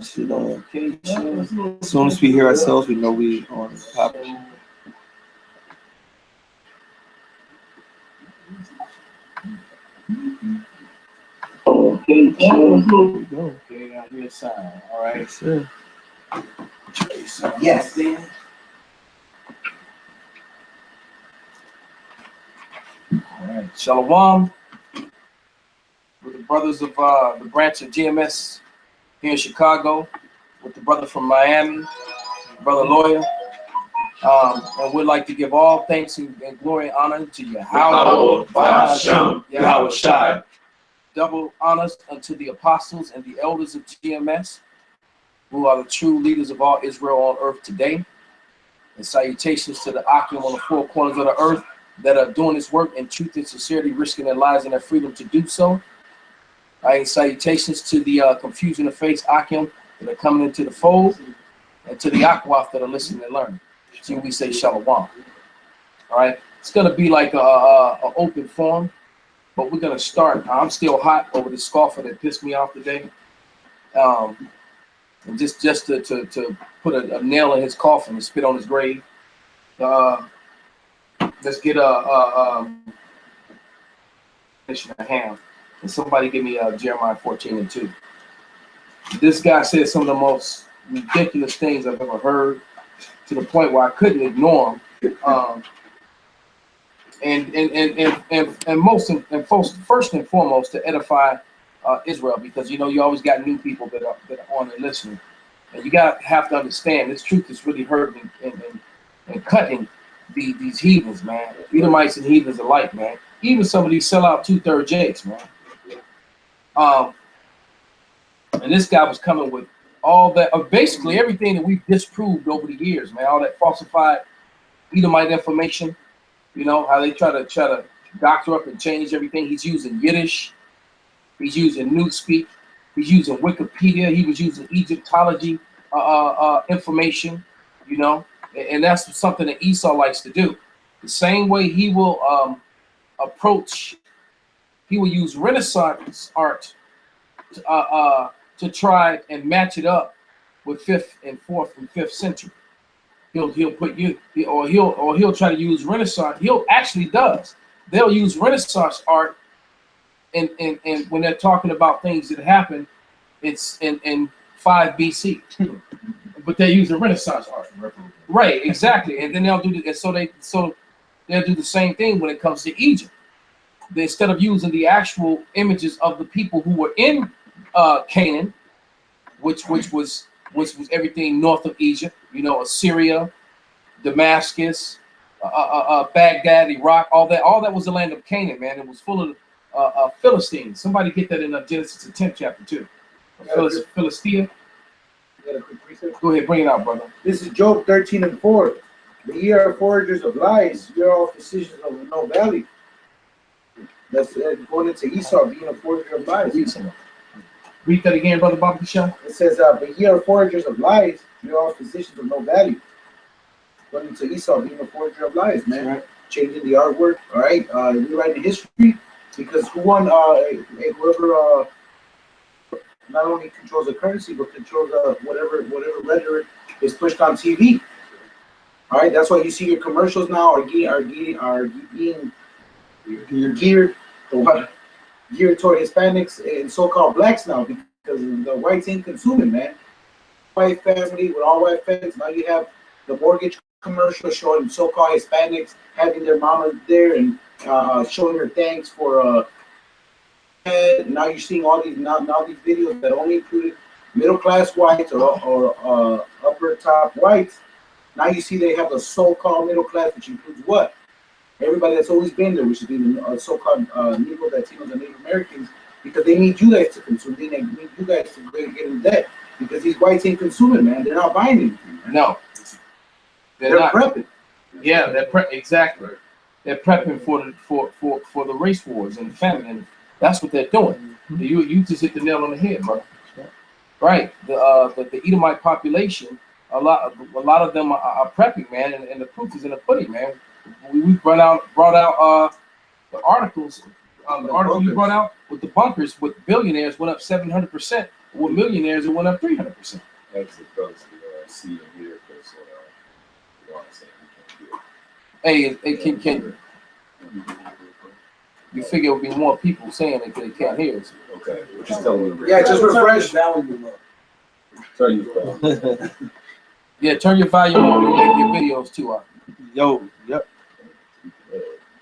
Shit on location. As soon as we hear ourselves, we know we on top. Okay, okay, I hear sound. All right, sir. Yes, then. All right, Shalom. With the brothers of the branch of GMS here in Chicago, with the brother from Miami, brother lawyer. And we'd like to give all thanks and glory and honor to Yahweh, Yahweh Shai. Double honors unto the apostles and the elders of GMS, who are the true leaders of all Israel on earth today. And salutations to the Akim on the four corners of the earth that are doing this work in truth and sincerity, risking their lives and their freedom to do so. Salutations to the confusion of faith Akim that are coming into the fold, and to the Akwaf that are listening and learning. So we say Shalom. All right, it's gonna be like a open forum, but we're gonna start. I'm still hot over the scoffer that pissed me off today. And just to put a nail in his coffin and spit on his grave. Let's get a hand. And somebody give me Jeremiah 14:2. This guy said some of the most ridiculous things I've ever heard, to the point where I couldn't ignore him. First and foremost, to edify Israel, because you know you always got new people that are on and listening, and you have to understand this truth is really hurting and cutting these heathens, man. Edomites and heathens alike, man. Even some of these sellout 2/3 Jakes, man. And this guy was coming with all that, basically everything that we've disproved over the years, man. All that falsified Edomite information, you know, how they try to doctor up and change everything. He's using Yiddish, he's using Newspeak, he's using Wikipedia, he was using Egyptology information, you know, and that's something that Esau likes to do. The same way he will he will use Renaissance art to try and match it up with 5th and 4th and 5th century. He'll put you, or he'll try to use Renaissance. He'll actually does. They'll use Renaissance art, and when they're talking about things that happened, it's in 5 BC, but they're using Renaissance art. Right, exactly. And then they'll do they'll do the same thing when it comes to Egypt. Instead of using the actual images of the people who were in Canaan, which was everything north of Egypt, you know, Assyria, Damascus, Baghdad, Iraq, all that was the land of Canaan, man. It was full of Philistines. Somebody get that in Genesis the 10th chapter too. Philistia. Go ahead, bring it out, brother. This is Job 13:4. The year of foragers of lies, year of decisions of no valley. That's going into Esau being a forager of lies. Read that again, brother Bobby Shaw. It says, the year of foragers of lies, year of decisions of no value. Going into Esau being a forager of lies, man. Right. Changing the artwork, all right? Rewriting history, because who won? Whoever not only controls the currency, but controls whatever rhetoric is pushed on TV. All right, that's why you see your commercials now are being geared toward Hispanics and so-called blacks now, because the whites ain't consuming, man. White family with all white families. Now you have the mortgage commercial showing so-called Hispanics having their mama there and showing her thanks for. Now you're seeing all these now these videos that only included middle-class whites or upper-top whites. Now you see they have a so-called middle class, which includes what? Everybody that's always been there, which is the so-called Negro, Latinos, and Native Americans, because they need you guys to consume. They need you guys to get in debt, because these whites ain't consuming, man. They're not buying anything. No, they're not prepping. Yeah, exactly. They're prepping for the race wars and the famine, and that's what they're doing. Mm-hmm. You just hit the nail on the head, brother. Right. The Edomite population. A lot of them are prepping, man, and the proof is in the pudding, man. We brought out the articles. The article you brought out with the bunkers with billionaires went up 700% With millionaires, it went up 300%. Thanks to fellas to see and hear, because you know what I'm saying, we can't Hey, can you figure it would be more people saying that they can't hear us? Okay, just tell them. Yeah, just refresh. Turn your phone. Yeah, turn your volume on and your videos too. Yo, yep.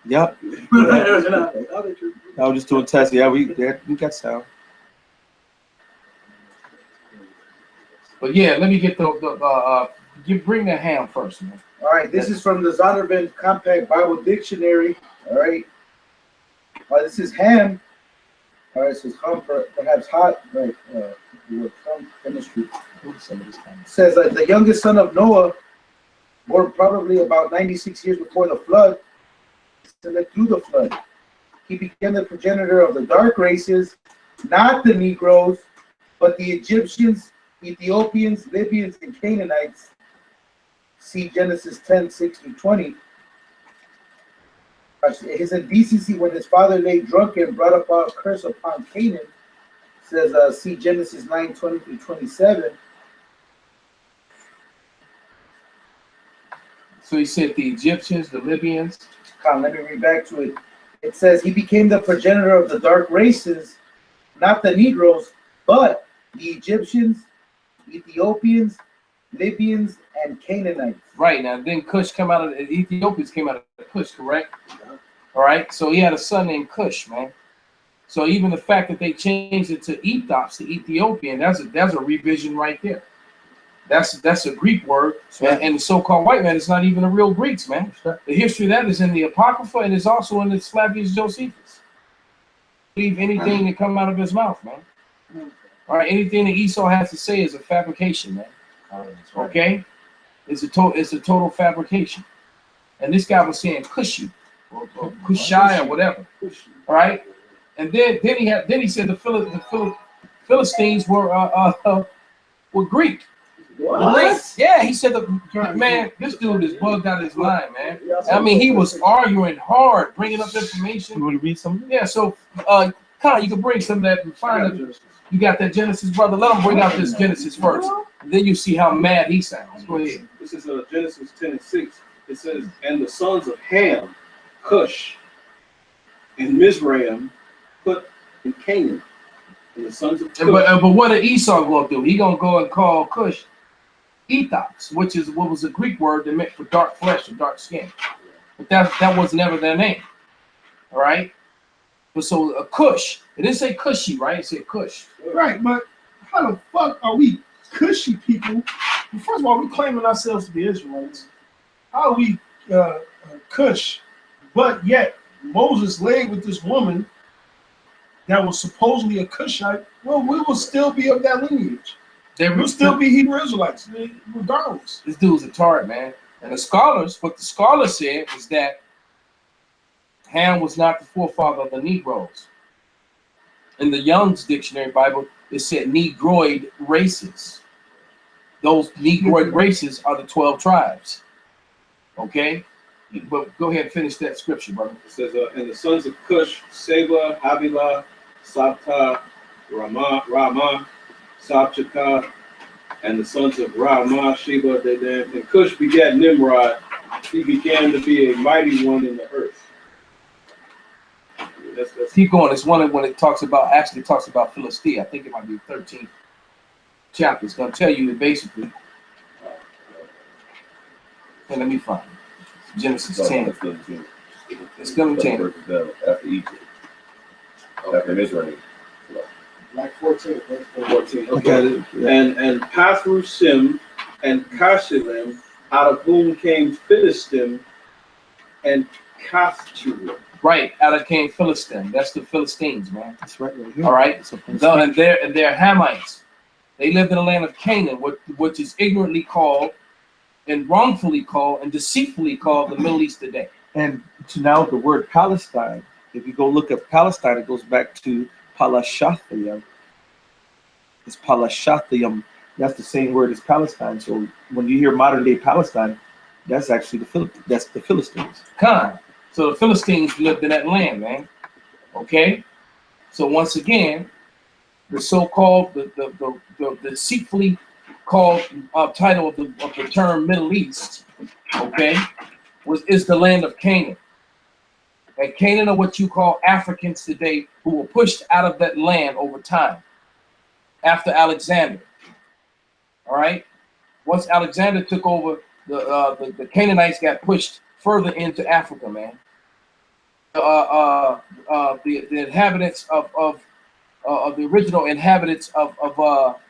Yep. I was just doing tests. Yeah, we got sound. But yeah, let me get bring the ham first, man. All right, this is from the Zondervan Compact Bible Dictionary. All right. This is ham. All right, so it's ham, perhaps hot. Right. Chemistry. Says that the youngest son of Noah, born probably about 96 years before the flood, said that through the flood, he became the progenitor of the dark races, not the Negroes, but the Egyptians, Ethiopians, Libyans, and Canaanites. See Genesis 10:6-20. His indecency when his father lay drunken brought about a curse upon Canaan. Says see Genesis 9:20-27. So he said the Egyptians, the Libyans. Let me read back to it. It says he became the progenitor of the dark races, not the Negroes, but the Egyptians, Ethiopians, Libyans, and Canaanites. Right, now then Cush came out of the Ethiopians came out of the Cush, correct? All right, so he had a son named Cush, man. So even the fact that they changed it to Ethos, to Ethiopian, that's a revision right there. That's a Greek word, and the so-called white man is not even a real Greeks, man. The history of that is in the Apocrypha and is also in the Flavius Josephus. Believe anything that come out of his mouth, man. All right, anything that Esau has to say is a fabrication, man. Okay, it's a total fabrication. And this guy was saying Cushi, or Cushai, or whatever. All right, and then he said the Philistines were Greek. What? Yeah, he said man, this dude is bugged out of his mind, man. I mean, he was arguing hard, bringing up information. You want to read something? Yeah, so Kyle, you can bring some of that and find it. You got that Genesis, brother. Let him bring out this Genesis first. And then you see how mad he sounds. Go ahead. This is Genesis 10:6. It says, and the sons of Ham, Cush, and Mizraim, put in Canaan. And the sons of Cush. But what did Esau going to do? He going to go and call Cush Ethos, which is what was a Greek word that meant for dark flesh or dark skin. But that was never their name. All right? But so a Cush, it didn't say Cushy, right? It said Cush. Right, but how the fuck are we cushy people? First of all, we claiming ourselves to be Israelites. How are we Cush? But yet Moses laid with this woman that was supposedly a Cushite. Well, we will still be of that lineage. We'll still be Hebrew Israelites, regardless. This dude's a tart, man. And what the scholars said was that Ham was not the forefather of the Negroes. In the Young's Dictionary Bible, it said Negroid races. Those Negroid races are the 12 tribes. Okay? But go ahead and finish that scripture, brother. It says, and the sons of Cush, Seba, Havilah, Sabta, Ramah, Sabchaka, and the sons of Ramah, Sheba, Dedan. And Cush begat Nimrod. He began to be a mighty one in the earth. That's Keep going. It's one when it talks about Philistia. I think it might be 13th chapter. It's going to tell you that basically. And let me find it. Genesis 10. It's going to 10. After Egypt. After Israel. Like 14. 14. Okay. And Pathrusim and Kashilim, out of whom came Philistim and Kathchurim. Right, out of came Philistine. That's the Philistines, man. That's right here. All right. And they're Hamites. They lived in the land of Canaan, which is ignorantly called and wrongfully called and deceitfully called the Middle East today. And to now the word Palestine, if you go look at Palestine, it goes back to Palashathium. It's Palashathium. That's the same word as Palestine. So when you hear modern day Palestine, that's actually the Philistines. Khan. So the Philistines lived in that land, man. Okay? So once again, the so-called the deceitfully called title of the term Middle East, okay, is the land of Canaan. And Canaan are what you call Africans today, who were pushed out of that land over time after Alexander. All right. Once Alexander took over, the Canaanites got pushed further into Africa, man. The inhabitants of the original inhabitants of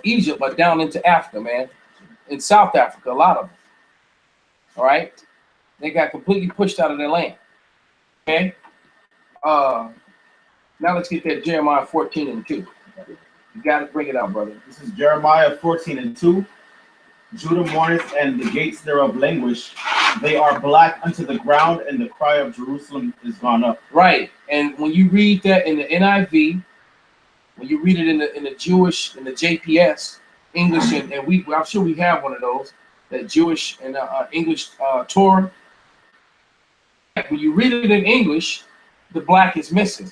Egypt are down into Africa, man. In South Africa, a lot of them. All right. They got completely pushed out of their land. Okay. Now let's get that Jeremiah 14:2. You got to bring it out, brother. This is Jeremiah 14:2. Judah mourneth, and the gates thereof languish. They are black unto the ground, and the cry of Jerusalem is gone up. Right. And when you read that in the NIV, when you read it in the Jewish, in the JPS, English, and I'm sure we have one of those, that Jewish and English Torah. When you read it in English, the black is missing.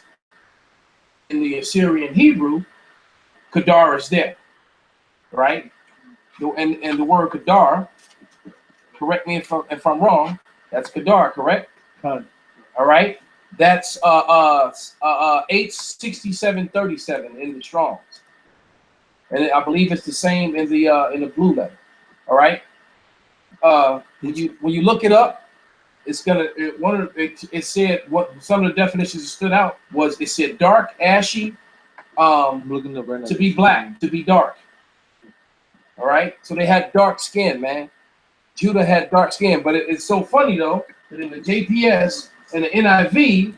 In the Assyrian Hebrew, Kedar is there, right? And the word Kedar, correct me if I'm wrong, that's Kedar, correct? All right, that's 86737 in the Strongs, and I believe it's the same in the blue letter. All right, when you look it up, it's gonna it said what some of the definitions that stood out was it said dark, ashy, looking up right now. to be black, to be dark. All right, so they had dark skin, man. Judah had dark skin, but it's so funny though that in the JPS and the NIV,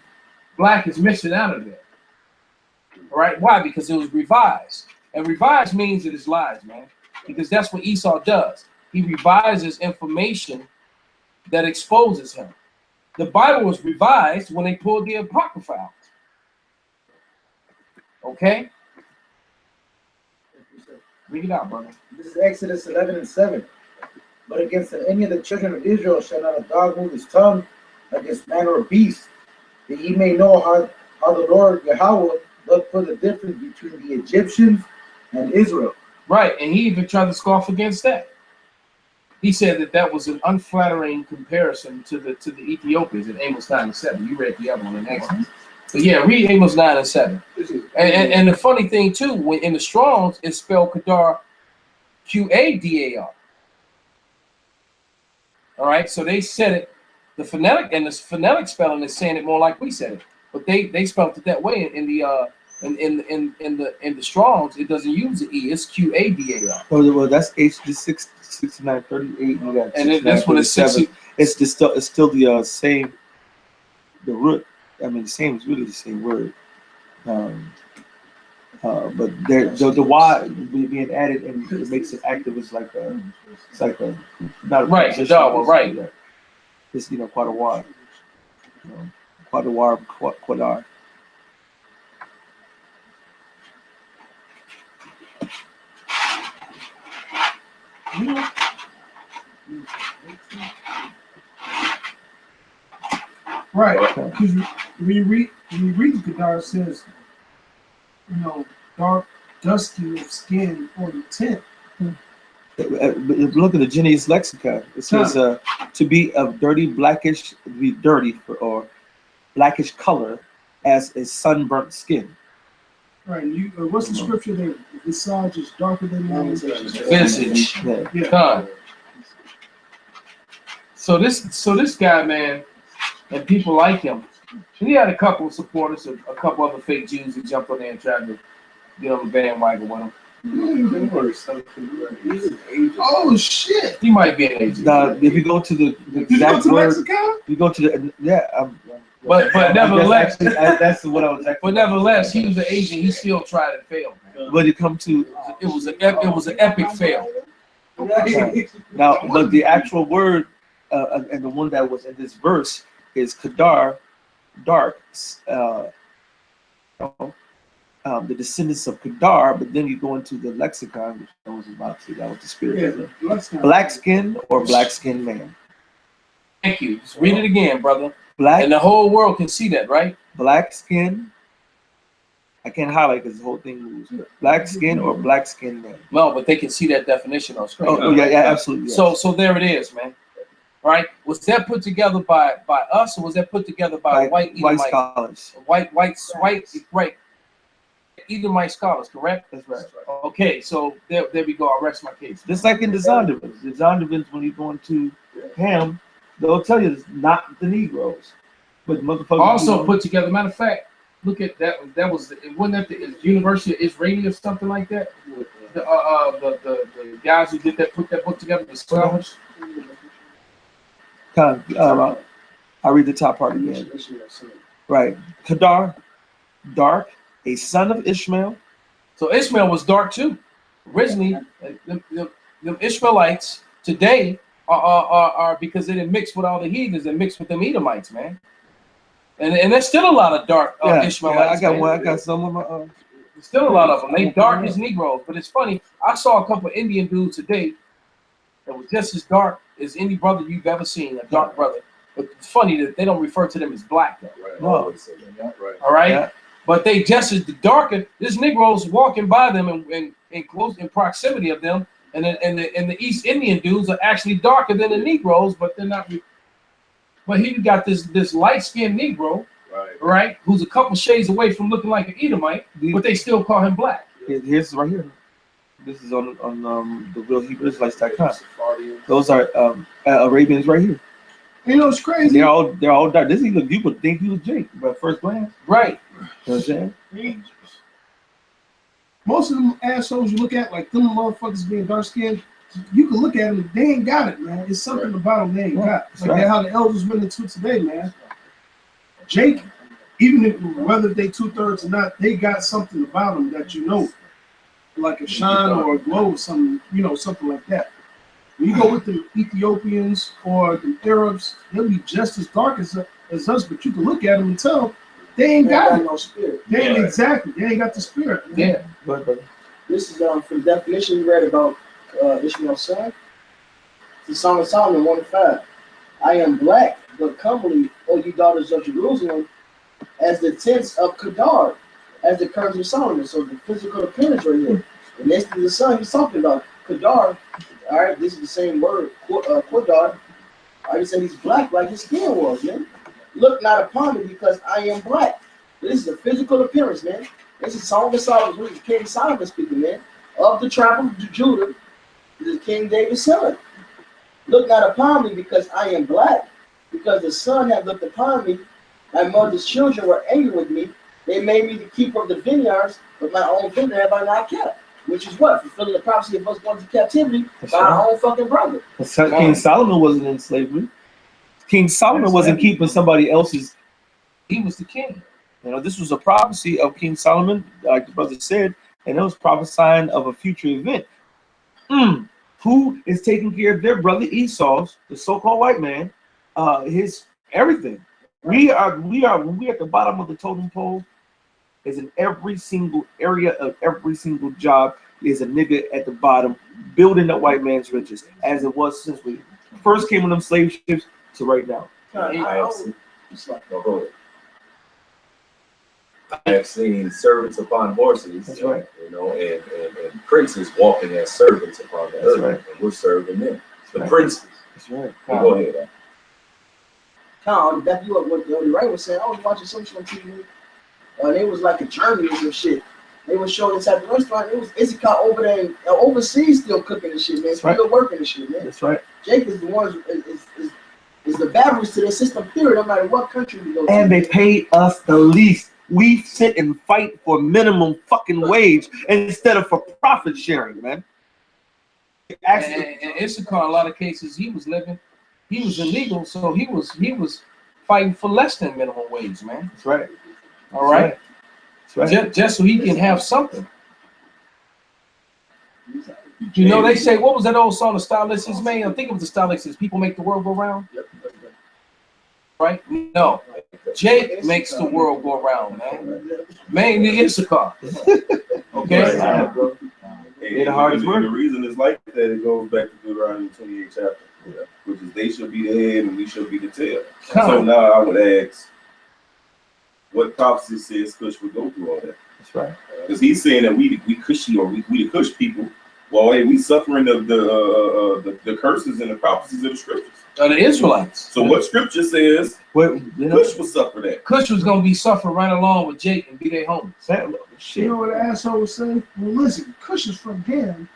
black is missing out of there. All right, why? Because it was revised, and revised means it is lies, man. Because that's what Esau does. He revises information that exposes him. The Bible was revised when they pulled the Apocrypha out. Okay? Read it out, brother. This is Exodus 11:7. But against any of the children of Israel shall not a dog move his tongue against man or beast, that ye may know how the Lord Yahweh doth put the difference between the Egyptians and Israel. Right, and he even tried to scoff against that. He said that was an unflattering comparison to the Ethiopians in Amos 9:7. You read the other one in Exodus. But yeah, read Amos 9:7. And the funny thing too, when in the Strongs, it's spelled Kedar, Qadar. All right, so they said it, the phonetic spelling is saying it more like we said it, but they spelled it that way in the Strongs. It doesn't use the E. It's Qadar. Well, that's H6938. You got and that's what it's 60. It's still the same. The root. I mean, the same is really the same word. But the Y being added and it makes it active. It's like a not a right. Kedar, right. It's quite a while. Quite a while. Quadar. Right, because when you read the Kedar, it says, dark, dusky of skin or the tint. Look at the Genesis lexicon. It says to be of dirty, blackish, to be dirty or blackish color as a sunburnt skin. Right. What's the scripture there? The visage is darker than the Visage. Yeah. God. So this guy, man, and people like him. He had a couple of supporters, a couple other fake Jews who jumped on there and tried to get on the bandwagon with him. Oh shit! He might be an agent. If you go to the exact word, you go to the But nevertheless, that's what I was. But nevertheless, he was an agent. He still tried and failed. But you come to it was an epic fail. Now, but the actual word and the one that was in this verse is Kedar, dark. The descendants of Kedar, but then you go into the lexicon, which I was about to. That was the spirit. Black skin or black skinned man. Thank you. Just read it again, brother. Black, and the whole world can see that, right? Black skin I can't highlight because the whole thing moves. Black skin or black skin man. No, but they can see that definition on screen. Oh, yeah, absolutely. Yes. So there it is, man. Right? Was that put together by us, or was that put together by white scholars? White, right? Edomite scholars, correct? That's right. Okay, so there we go. I'll rest my case. Just like in the Zondervans, when you go into Ham, they'll tell you it's not the Negroes, but motherfuckers Also put together. Matter of fact, look at that. That was wasn't that the University of Israeli or something like that? The guys who did that put that book together, the scholars. I'll read the top part again. Right. Kedar, dark, a son of Ishmael. So Ishmael was dark too. Originally, the Ishmaelites today are because they didn't mix with all the heathens and mix with them Edomites, man. And there's still a lot of dark Ishmaelites. I got some of my. There's still a lot of them. They dark as Negroes, but it's funny. I saw a couple of Indian dudes today that was just as dark as any brother you've ever seen, a dark brother. But it's funny that they don't refer to them as black, though. Right. No. Right. All right. Yeah. But they just as darker. This Negroes walking by them and in close in proximity of them, and the East Indian dudes are actually darker than the Negroes, but they're not. But here you got this light skinned Negro, right, who's a couple shades away from looking like an Edomite, but they still call him black. Here's right here. This is on the Real Hebrew Israelites.com. Those are Arabians right here. You know, it's crazy. They're all dark. This you would think he was Jake, but first glance. Right. You know what I'm saying? Most of them assholes you look at, like them motherfuckers being dark skinned, you can look at them, they ain't got it, man. It's something about them they ain't got. Like that how the elders went into today, man. Jake, even if whether they 2/3 or not, they got something about them that you know, like a shine or a glow or something, you know, something like that. When you go with the Ethiopians or the Arabs, they'll be just as dark as us, but you can look at them and tell they ain't got it. No spirit. They ain't exactly. They ain't got the spirit. Man. Yeah. But This is from the definition you read about Ishmael's son. The Song of Solomon 1:5. I am black, but comely, O you daughters of Jerusalem, as the tents of Kedar, as the curtains of Solomon. So the physical appearance right here. And next to the sun, he's talking about Kedar. All right, this is the same word, Kedar. I just said he's black like his skin was, man. Look not upon me because I am black. This is a physical appearance, man. This is Song of Solomon, this is King Solomon speaking, man. Of the tribe of Judah, this is King David's son. Look not upon me because I am black, because the sun hath looked upon me. My mother's children were angry with me. They made me the keeper of the vineyards, but my own vineyard have I not kept. Which is what? Fulfilling the prophecy of us going to captivity by our own fucking brother. King Solomon wasn't in slavery. King Solomon wasn't keeping somebody else's. He was the king. You know, this was a prophecy of King Solomon, like the brother said, and it was prophesying of a future event. Who is taking care of their brother Esau's, the so-called white man, his everything. We are when we at the bottom of the totem pole, is in every single area of every single job is a nigga at the bottom building the white man's riches, as it was since we first came on them slave ships to right now. I have seen servants upon horses, That's right. you know, and princes walking as servants upon the earth, right. and we're serving them. The right. princes. That's right. Go ahead. Tom, back you up what the right was saying. I was watching some shit on TV. They was like a Germany or some shit. They was showing inside the restaurant. It was Issachar over there and overseas still cooking the shit, man. Still working the shit, man. That's right. Jake is the one is the batteries to their system, period, no matter what country we go to. And they pay us the least. We sit and fight for minimum fucking wage instead of for profit sharing, man. And Issachar, in a lot of cases, he was illegal, so he was fighting for less than minimum wage, man. That's right. All right. That's right. Just so he can have something. You know, they say, what was that old song the Stylists made? I think it was the Stylists. People make the world go round. Right? No. Jake makes the world go round, man. Mainly Issachar. Okay? They're the hardest work. The reason it's like that, it goes back to Deuteronomy 28 chapter, which is they should be the head and we should be the tail. So now I would ask, what prophecy says Cush would go through all that? That's right. Because he's saying that we Cushy or we the Cush people. Well, hey, we suffering the curses and the prophecies of the scriptures. The Israelites. So what scripture says Well, Cush will suffer that? Cush was gonna be suffering right along with Jake and be their homies. You know what the asshole was saying? Well, listen, Cush is from Ham.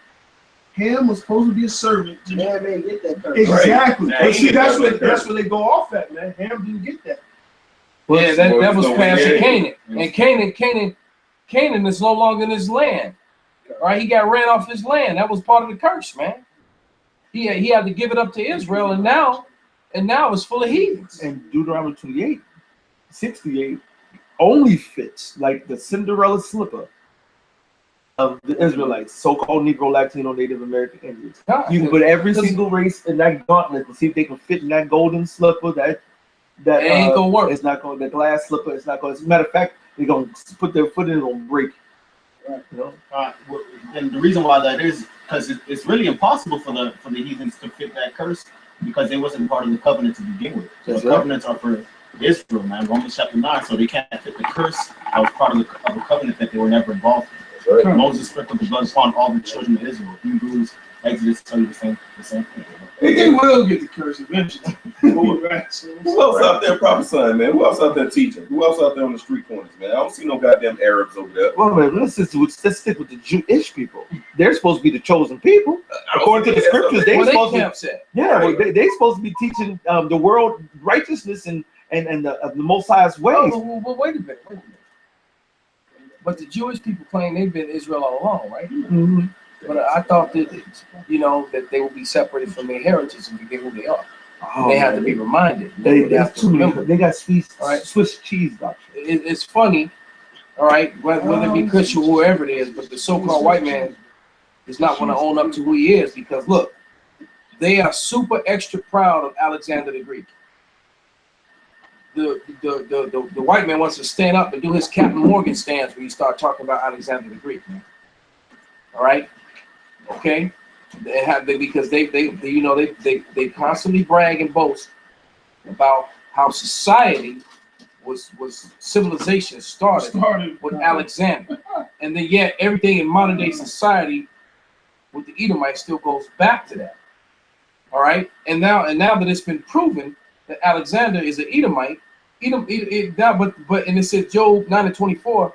Ham was supposed to be a servant. Man, man, get that curse. Exactly. Right. But see, that's Right. what they go off at, man. Ham didn't get that. Yeah, that was past yeah. Canaan. And Canaan is no longer in his land. Right? He got ran off his land. That was part of the curse, man. He had to give it up to Israel, and now it's full of heathens. And Deuteronomy 28, 68 only fits like the Cinderella slipper of the Israelites, so-called Negro, Latino, Native American Indians. You can put every single race in that gauntlet and see if they can fit in that golden slipper. That It ain't gonna work. It's not going. The glass slipper. It's not going. As a matter of fact, they're gonna put their foot in it and break. Right. You know. And the reason why that is because it's really impossible for the heathens to fit that curse because they wasn't part of the covenant to begin with. So That's the right. covenants are for Israel, man. Romans chapter 9. So they can't fit the curse that was part of a covenant that they were never involved in. Right. Moses sprinkled the blood upon all the children of Israel. Hebrews, Exodus tell you the same thing. They will get the curse eventually. Who else out there prophesying, man? Who else out there teaching? Who else out there on the street corners, man? I don't see no goddamn Arabs over there. Well, man, let's stick with the Jewish people. They're supposed to be the chosen people, according to the scriptures. They're Well, supposed they to. kept saying. Yeah, well, they're supposed to be teaching the world righteousness and the Most High's ways. Well, wait a minute. But the Jewish people claim they've been Israel all along, right? Mhm. But I thought that, that they would be separated from their heritage and forget who they are. Oh, They have to man. be reminded. They have to too many. remember. They got All right. Swiss cheese doctrine. It's funny, all right, whether it be Kush or whoever it is, but the so-called white man does not want to own up to who he is because, look, they are super extra proud of Alexander the Greek. The white man wants to stand up and do his Captain Morgan stance when you start talking about Alexander the Greek, man. All right, okay, because they constantly brag and boast about how society was civilization started with Alexander, and then yet everything in modern day society with the Edomites still goes back to that. All right, and now that it's been proven that Alexander is an Edomite, but it says Job 9:24,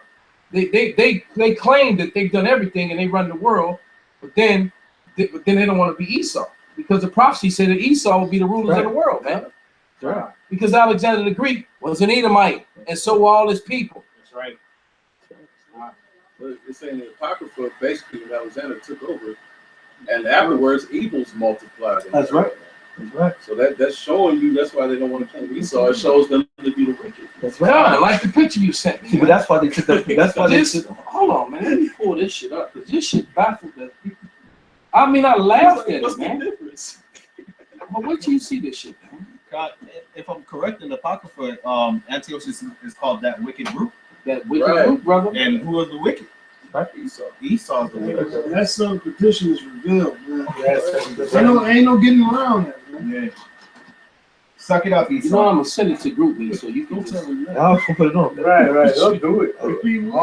they claim that they've done everything and they run the world, but then they don't want to be Esau because the prophecy said that Esau will be the rulers of the world, man. Right. Because Alexander the Greek was an Edomite, and so were all his people. That's right. But it's saying the Apocrypha basically when Alexander took over, and afterwards evils multiplied. That's right. That's right. So that's showing you that's why they don't want to kill Esau. It shows them to be the wicked. That's God, right. I like the picture you sent me. See, but that's why they took the. That's why they This, took. hold on, man. Let me pull this shit up because this shit baffled the people. I mean, I laughed at What's it, the man. difference? But wait till you see this shit, man. God, if I'm correct in the Apocrypha, Antiochus is called that wicked group. That wicked Right. root, brother. And who are the wicked? Esau. Esau's the wicked. That son petition is revealed, man. Yes, Ain't no getting around that, man. Yeah. Suck it up, Esau. You know I'm gonna send it to group me so you can Don't tell just, me that. I was gonna put it on. Right. Don't do it. If he would.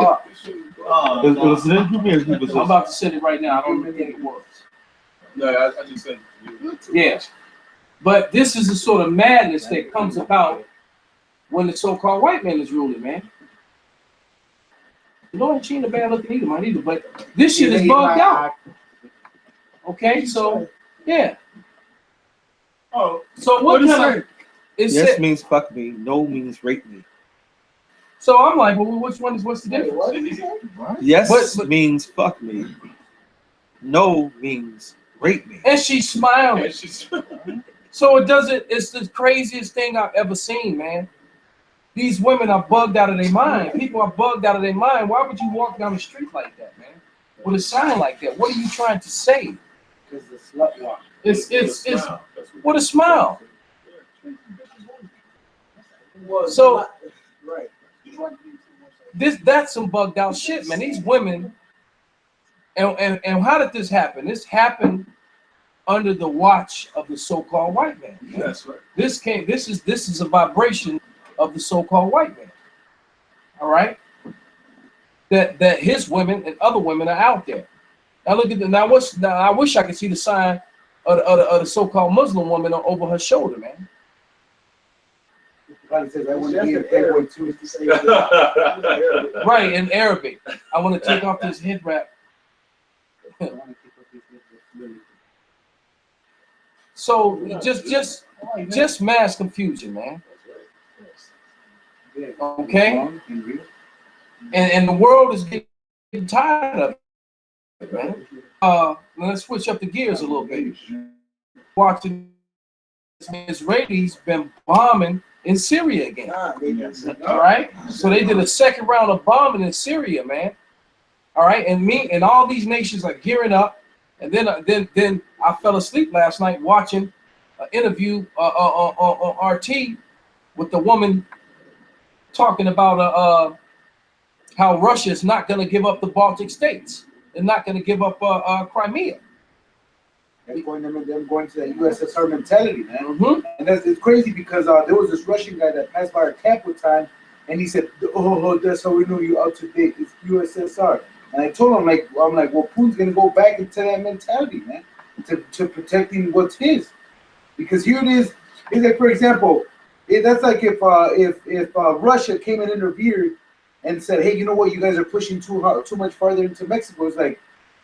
Oh, It was an interview. It was I'm about to send it right now. I don't even think it was. No, I just said you. Yeah. But this is the sort of madness that comes about when the so-called white man is ruling, man. You know, ain't cheating a bad looking either, man, either. But this shit is bugged out. Okay, so yeah. Oh, So what is kind it? of it Yes said, means fuck me. No means rape me. so I'm like, well, what's the difference? Yes But- means fuck me. No means rape me. And she's smiling. So it doesn't, it's the craziest thing I've ever seen, man. These women are bugged out of their mind. People are bugged out of their mind. Why would you walk down the street like that, man? With a sign like that? What are you trying to say? Because the slut walk. It's with a smile. So Right. that's some bugged out shit, man. These women, and how did this happen? This happened under the watch of the so-called white man. That's right. This is a vibration of the so-called white man. All right. that his women and other women are out there. Now look at the now. I wish I could see the sign of the so-called Muslim woman over her shoulder, man. Probably says I want to be Playboy too. Right, in Arabic. I want to take off this head wrap. So just mass confusion, man. Okay, and the world is getting tired of it, man. Let's switch up the gears a little bit. Watching Israelis been bombing in Syria again. All right, so they did a second round of bombing in Syria, man. All right, and all these nations are gearing up. And then I fell asleep last night watching an interview on RT with the woman talking about how Russia is not going to give up the Baltic states. They're not going to give up Crimea. They're going to that USSR mentality, man. Mm-hmm. And it's crazy because there was this Russian guy that passed by our camp one time, and he said, "Oh, that's how we know you up to date. It's USSR." And I told him, I'm like, well, Putin's gonna go back into that mentality, man, to protecting what's his, because here it is. It's like, for example, that's like if Russia came and interfered and said, hey, you know what, you guys are pushing too much farther into Mexico. It's like,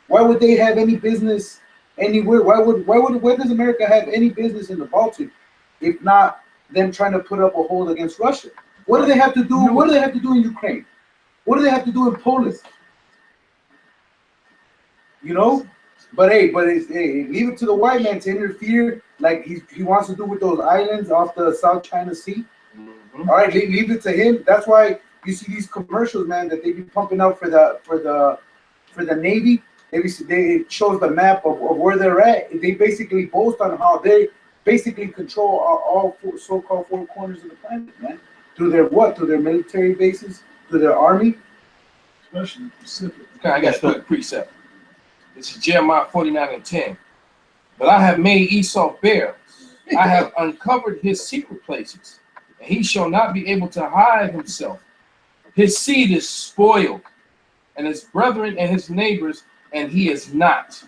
why would they have any business anywhere? Why does America have any business in the Baltic, if not them trying to put up a hold against Russia? What do they have to do? What do they have to do in Ukraine? What do they have to do in Poland? You know, but leave it to the white man to interfere like he wants to do with those islands off the South China Sea. Mm-hmm. All right, leave it to him. That's why you see these commercials, man, that they be pumping out for the Navy. It shows the map of where they're at. They basically boast on how they basically control all so-called four corners of the planet, man. Through their military bases, through their army. Especially Pacific. Okay, I got a quick precept. This is Jeremiah 49:10. But I have made Esau bare. I have uncovered his secret places, and he shall not be able to hide himself. His seed is spoiled, and his brethren and his neighbors, and he is not.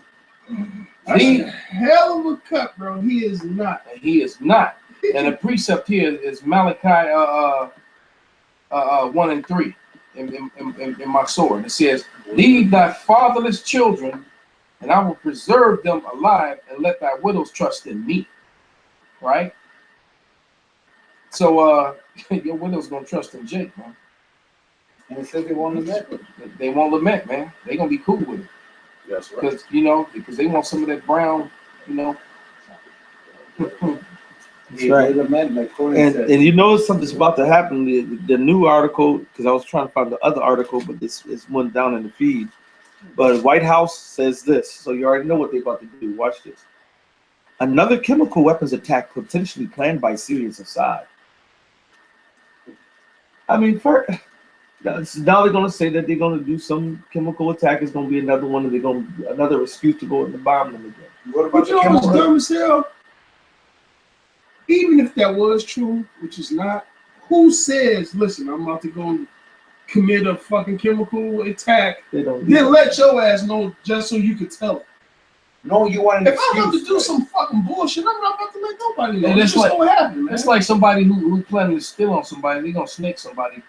That's a hell of a cut, bro. He is not. And he is not. And the precept here is Malachi 1 and 3 in my sword. It says, leave thy fatherless children, and I will preserve them alive, and let thy widows trust in me. Right? So your widow's gonna trust in Jake, man. And it says they won't lament. They won't lament, man. They're gonna be cool with it. That's right. Because they want some of that brown, That's right. And you know something's about to happen. The new article, because I was trying to find the other article, but this went down in the feed. But White House says this, so you already know what they're about to do. Watch this. Another chemical weapons attack potentially planned by Syria's Assad. I mean, now they're going to say that they're going to do some chemical attack. It's going to be another one, and another excuse to go and bomb them again. What about the chemical? Dumb as hell? Even if that was true, which is not, who says, listen, I'm about to go commit a fucking chemical attack, then let your ass know just so you could tell it. No, you want an excuse. If I'm about to do some fucking bullshit, I'm not about to let nobody know. It's just gonna happen, man. It's like somebody who planning to steal on somebody. They're gonna snake somebody.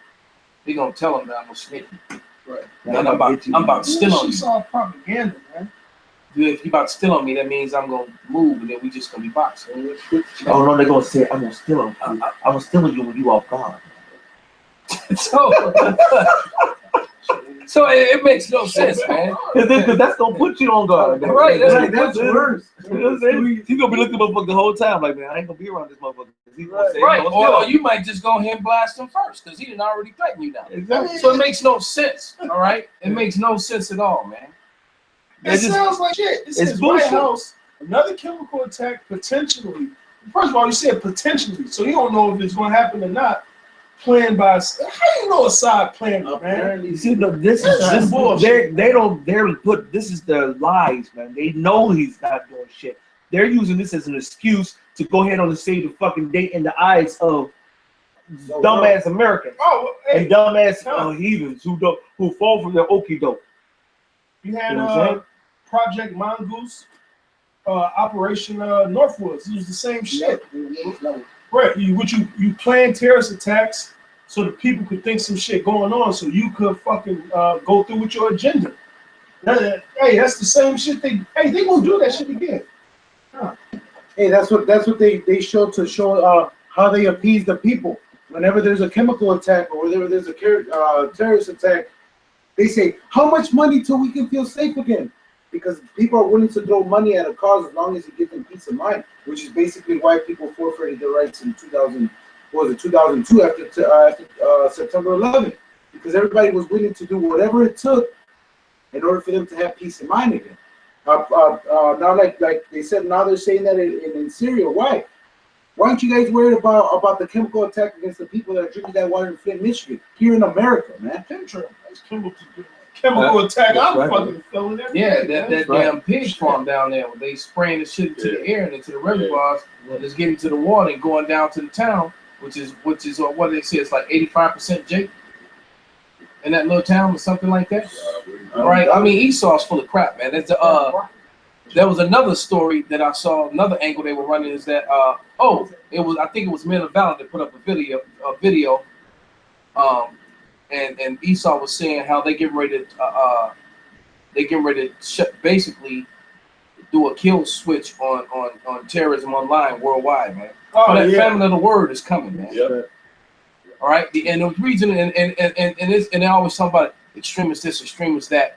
They're gonna tell them that I'm gonna snake you. Right. I'm about to steal on you. It's all propaganda, man. If you about to steal on me, that means I'm gonna move, and then we just gonna be boxing. Oh no, they're gonna say I'm gonna steal on you. I was stealing you when you off guard. So it makes no sense, man. Because that's gonna put you on guard. Right, that's worse. He's gonna be looking at motherfucker the whole time, like, man, I ain't gonna be around this motherfucker. Right, or you might just go ahead and blast him first, because he didn't already threaten you now. Exactly. So it makes no sense. All right, it makes no sense at all, man. It sounds like shit. It says White House, another chemical attack potentially. First of all, you said potentially, so you don't know if it's going to happen or not. Planned by, how do you know Assad planned it, man? You see, this is bullshit. They don't put this is their lies, man. They know he's not doing shit. They're using this as an excuse to go ahead on and save the fucking date in the eyes of So, dumbass Americans Oh, hey, and dumbass Tom. heathens who fall for their okie doke. You had You know what I'm saying? Project Mongoose, Operation Northwoods. It was the same shit. Right. You plan terrorist attacks so the people could think some shit going on, so you could fucking go through with your agenda. Hey, that's the same shit. They gonna do that shit again. Hey, that's what they show to show how they appease the people. Whenever there's a chemical attack or whenever there's a terrorist attack, they say, how much money till we can feel safe again? Because people are willing to throw money at a cause as long as it gives them peace of mind, which is basically why people forfeited their rights in 2002 after September 11th, because everybody was willing to do whatever it took in order for them to have peace of mind again. Now, like they said, now they're saying that in Syria. Why? Why aren't you guys worried about the chemical attack against the people that are drinking that water in Flint, Michigan? Here in America, man. Chemtrail. That's chemical attack. I'm right. fucking feeling it. Yeah, that right. damn pig farm down there, where they spraying the shit into the air and into the reservoirs, and it's getting to the water and going down to the town, which is what they say it's like 85% Jake in that little town or something like that. Right? I mean, Esau's full of crap, man. That's there was another story that I saw, another angle they were running is that I think it was Men of Valor that put up a video, and Esau was saying how they getting ready to basically do a kill switch on terrorism online worldwide, man. Oh, that yeah. famine of the word is coming, man. Yep. All right, and the reason and they always talk about extremists this, extremists that.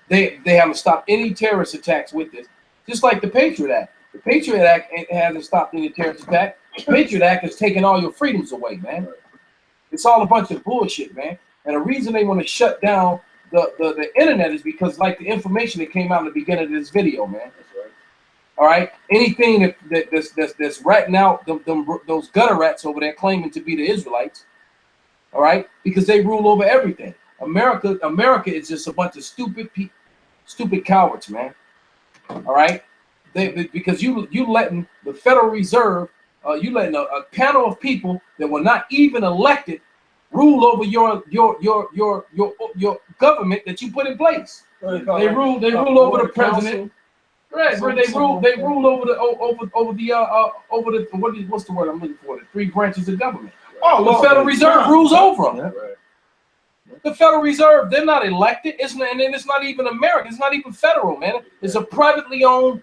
They haven't stopped any terrorist attacks with this, just like the Patriot Act. The Patriot Act hasn't stopped any terrorist attack. The Patriot Act has taken all your freedoms away, man. It's all a bunch of bullshit, man. And the reason they want to shut down the internet is because, like the information that came out in the beginning of this video, man. All right, anything that's ratting out those gutter rats over there claiming to be the Israelites, all right, because they rule over everything. America is just a bunch of stupid cowards, man. All right, because you letting the Federal Reserve, you letting a panel of people that were not even elected rule over your government that you put in place. They rule over the president. Right, they rule over the what's the word I'm looking for? The three branches of government. Oh, the Federal Reserve rules over them. Right. The Federal Reserve, they're not elected. And then it's not even American. It's not even federal, man. It's a privately owned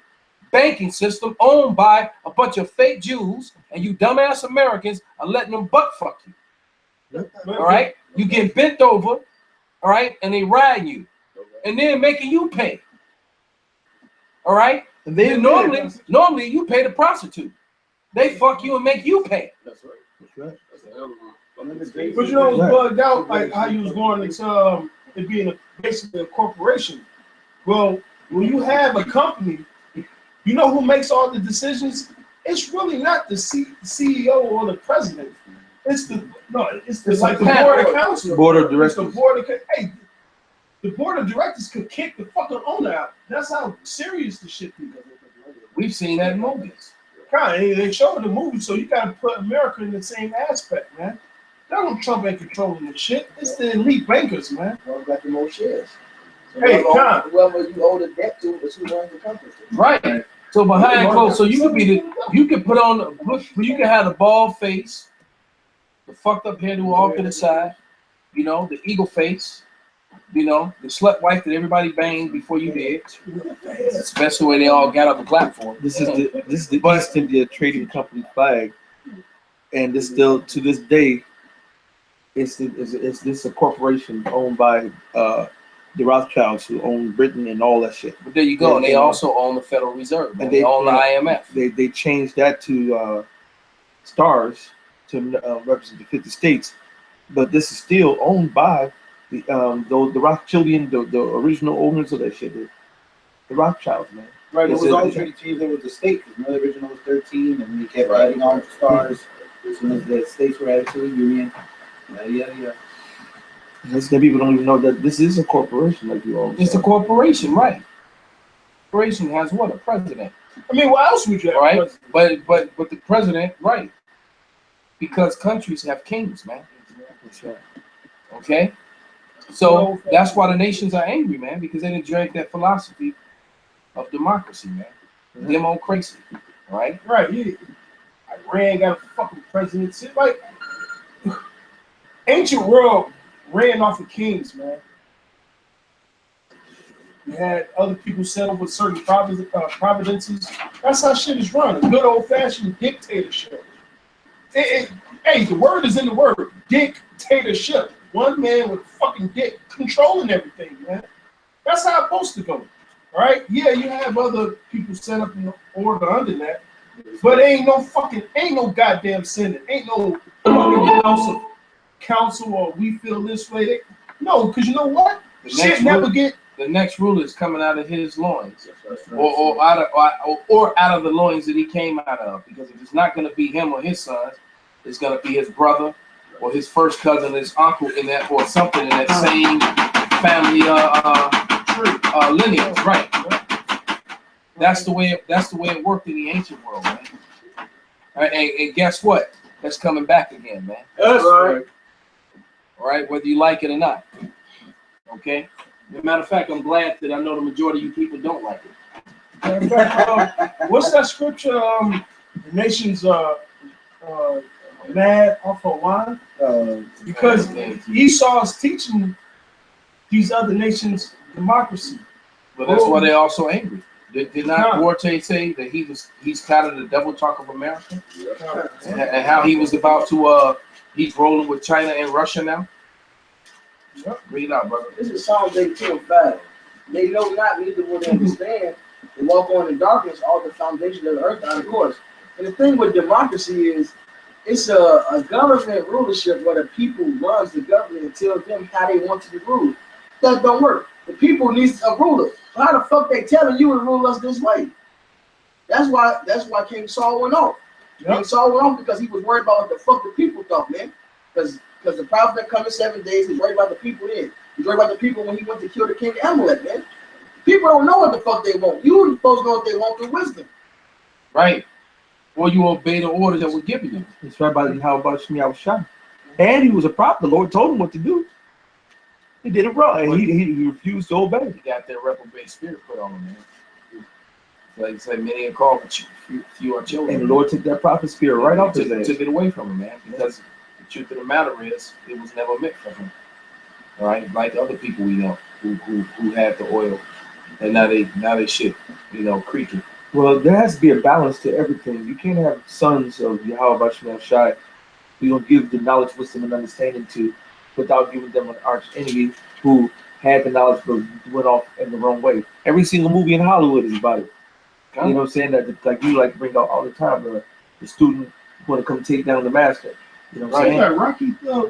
banking system owned by a bunch of fake Jews, and you dumbass Americans are letting them butt fuck you. All right? You get bent over, all right, and they ride you, and then making you pay. All right? And then normally you pay the prostitute. They fuck you and make you pay. That's right. That's right. That's a hell of a. But you know, it was bugged out like how you was going into it being basically a corporation. Well, when you have a company, you know who makes all the decisions? It's really not the CEO or the president. It's the board of council. Board of directors. The board of directors could kick the fucking owner out. That's how serious the shit is. We've seen that in movies. They show the movie, so you gotta put America in the same aspect, man. Donald Trump ain't controlling the shit. It's the elite bankers, man. Well, got the most shares. So Hey, Con. whoever you owe the debt to, but you runs the company. Right. So behind closed, so you could put on, you can have the bald face, the fucked up hairdo all to the side, you know, the eagle face, you know, the slut wife that everybody banged before you did. That's the best way they all got up and clapped for. This is the East India Trading Company flag, and this still to this day, it's a corporation owned by the Rothschilds, who own Britain and all that shit. But there you go. And they also own the Federal Reserve. And they own the IMF. They changed that to stars to represent the 50 states, but this is still owned by the Rothschildian, the original owners of that shit. The Rothschilds, man. Right, it was always really changed. There was the state, because the original was 13, and we kept adding on to stars. As soon as the states were added to the union, yeah. Some people don't even know that this is a corporation, like you always It's say. a corporation, right? Corporation has what? A president. I mean, what else would you have? Right? But the president, right? because countries have kings, man. That's right. Okay? So that's why the nations are angry, man, because they didn't drag that philosophy of democracy, man. Democracy, right? Right, yeah. Iran got a fucking presidency. Like, ancient world ran off of kings, man. You had other people settle with certain providences. That's how shit is run. A good old-fashioned dictatorship. Hey, the word is in the word. Dictatorship. One man with a fucking dick controlling everything, man. That's how it's supposed to go. Right? Yeah, you have other people set up in order under that. But ain't no goddamn Senate. Ain't no fucking council or we feel this way. No, because you know what? Shit never get. The next ruler is coming out of his loins, or out of the loins that he came out of. Because if it's not going to be him or his sons, it's going to be his brother or his first cousin, his uncle in that, or something in that same family lineage, right? That's the way it worked in the ancient world, man. And guess what? That's coming back again, man. That's right. All right, whether you like it or not. Okay. As a matter of fact, I'm glad that I know the majority of you people don't like it. What's that scripture? The nations mad off of wine because Esau is teaching these other nations democracy. But that's why they're also angry. Did not Duarte say that he's kind of the devil talk of America, and how he was about to he's rolling with China and Russia now? Yep. Read it out, brother. This is Psalms 82:5. They know not, neither will they understand. They walk on in darkness, all the foundations of the earth out of course. And the thing with democracy is, it's a government rulership where the people runs the government and tells them how they want to be ruled. That don't work. The people needs a ruler. So how the fuck they telling you to rule us this way? That's why King Saul went off. Yep. King Saul went off because he was worried about what the fuck the people thought, man. Because the prophet come in 7 days, he's worried about the people then. He's worried about the people when he went to kill the king Amalek, man. People don't know what the fuck they want. You supposed to know what they want through wisdom. Right. Or you obey the orders that were given you. It's right about how about Shmi Shah. And he was a prophet. The Lord told him what to do. He did it wrong. And he refused to obey. He got that reprobate spirit put on him, man. Like you say, many are called, but few are chosen. And the Lord took that prophet spirit right off his head. Took it away from him, man. Because the truth of the matter is, it was never meant for him. All right, like other people we know who had the oil, and now they shit, creaking. Well, there has to be a balance to everything. You can't have sons of Yahweh Shemel Shai who don't give the knowledge, wisdom, and understanding to, without giving them an arch enemy who had the knowledge but went off in the wrong way. Every single movie in Hollywood is about it. You know what I'm saying? That like you like bring out all the time, the student want to come take down the master. You know what I'm saying?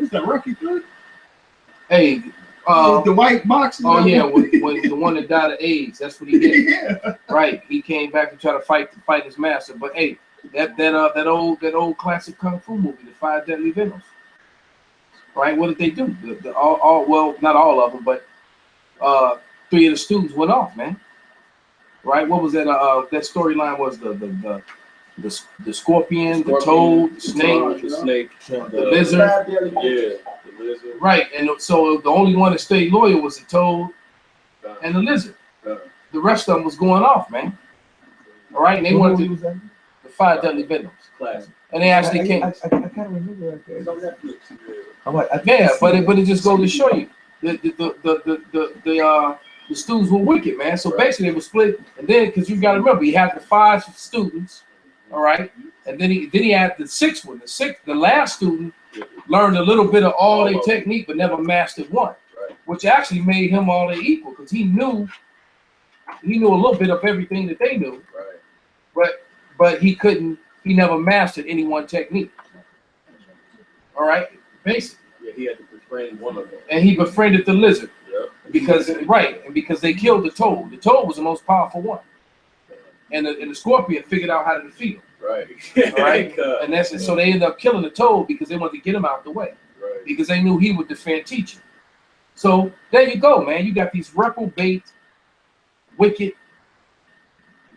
Is that Rocky 3? Hey, the white box. Oh yeah, when the one that died of AIDS, that's what he did. Yeah. Right, he came back to try to fight his master. But hey, that old classic kung fu movie, The Five Deadly Venoms. Right, what did they do? Well, not all of them, but 3 of the students went off, man. Right, what was that? That storyline was the scorpion, the toad, the snake, the lizard. Yeah. Right, and so the only one that stayed loyal was the toad and the lizard. The rest of them was going off, man. All right, and they wanted to the 5 Deadly Venoms. Classic. And they actually came. I can't remember that. It's on Netflix. I'm like, but it just goes to show you the students were wicked, man. So basically they were split, and then because you got to remember, he had the 5 students, all right, and then he had the 6th one. The last student learned a little bit of all their technique, but never mastered one, which actually made him all their equal because he knew a little bit of everything that they knew, but he never mastered any one technique. All right, basically. Yeah, he had to befriend one of them. And he befriended the lizard. Because they killed the toad. The toad was the most powerful one, and the scorpion figured out how to defeat him. Right. And so they ended up killing the toad because they wanted to get him out the way. Right. Because they knew he would defend teaching. So there you go, man. You got these reprobate, wicked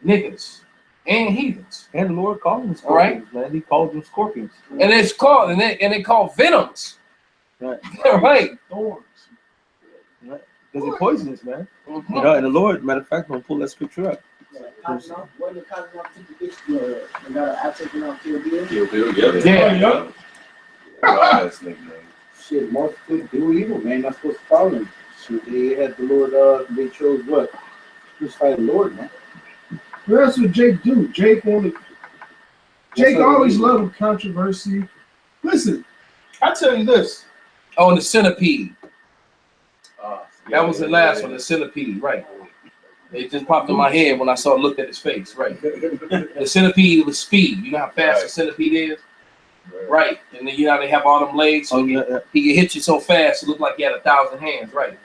niggas and heathens. And the Lord called them All right. scorpions, man. He called them scorpions. And it's called and they call venoms. Right. Right. Thorns. Because they're poisonous, man. Mhm. You know, and the Lord, matter of fact, I'm gonna pull that scripture up. Wasn't the cotton off to the and got an taken off Kill Bill? Kill Bill, yeah. Yeah. Last nickname. Shit, multitude do evil, man. Not supposed to follow him. Shit, they had the Lord. They chose what? Crucify the Lord, man. Well, that's what Jake do. Jake always loved controversy. Listen, I tell you this. Oh, and the centipede. Yeah, That was the last one, the centipede, right. It just popped in my head when I looked at his face, right. The centipede was speed. You know how fast a centipede is? Right. And then you know how they have all them legs, so he can hit you so fast it looked like he had 1,000 hands, right.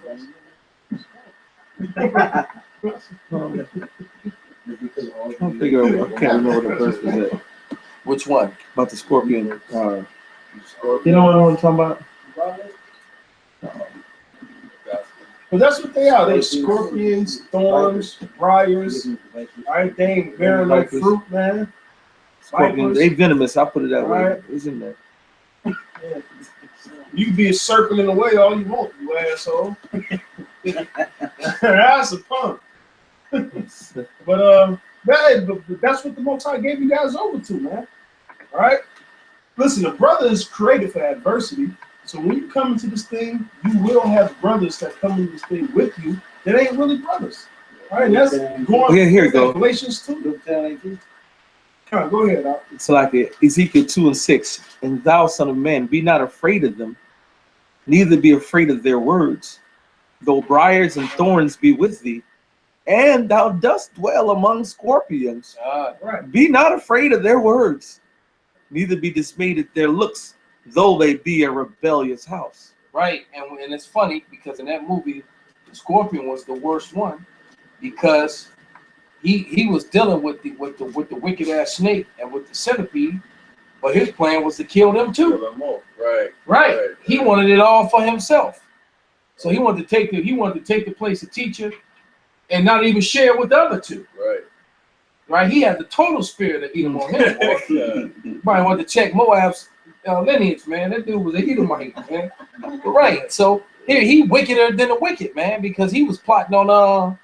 I can't remember what the verse was at. Which one? About the scorpion. You know what I'm talking about? But that's what they are. They scorpions, thorns, briars. Right? They ain't bearing no fruit, man. Scorpions, they venomous. I'll put it that way. Right. It's in there. Yeah. You can be circling away all you want, you asshole. That's a punk. But that's what the Most High gave you guys over to, man. All right. Listen, a brother is created for adversity. So when you come into this thing, you will have brothers that come into this thing with you that ain't really brothers. All right, that's going. Yeah, here you go. Galatians 2. Come on, go ahead. Al. It's like Ezekiel 2:6. And thou, son of man, be not afraid of them, neither be afraid of their words, though briars and thorns be with thee, and thou dost dwell among scorpions. Right. Be not afraid of their words, neither be dismayed at their looks, though they be a rebellious house. Right. And it's funny because in that movie, the scorpion was the worst one because he was dealing with the wicked ass snake and with the centipede, but his plan was to kill them too. Right. He wanted it all for himself. So he wanted to take the place of teacher and not even share with the other two. Right. He had the total spirit of Edom on him. Boy. Probably wanted to check Moab's lineage, man. That dude was a Edomite, man. Right. So he wickeder than the wicked, man, because he was plotting on the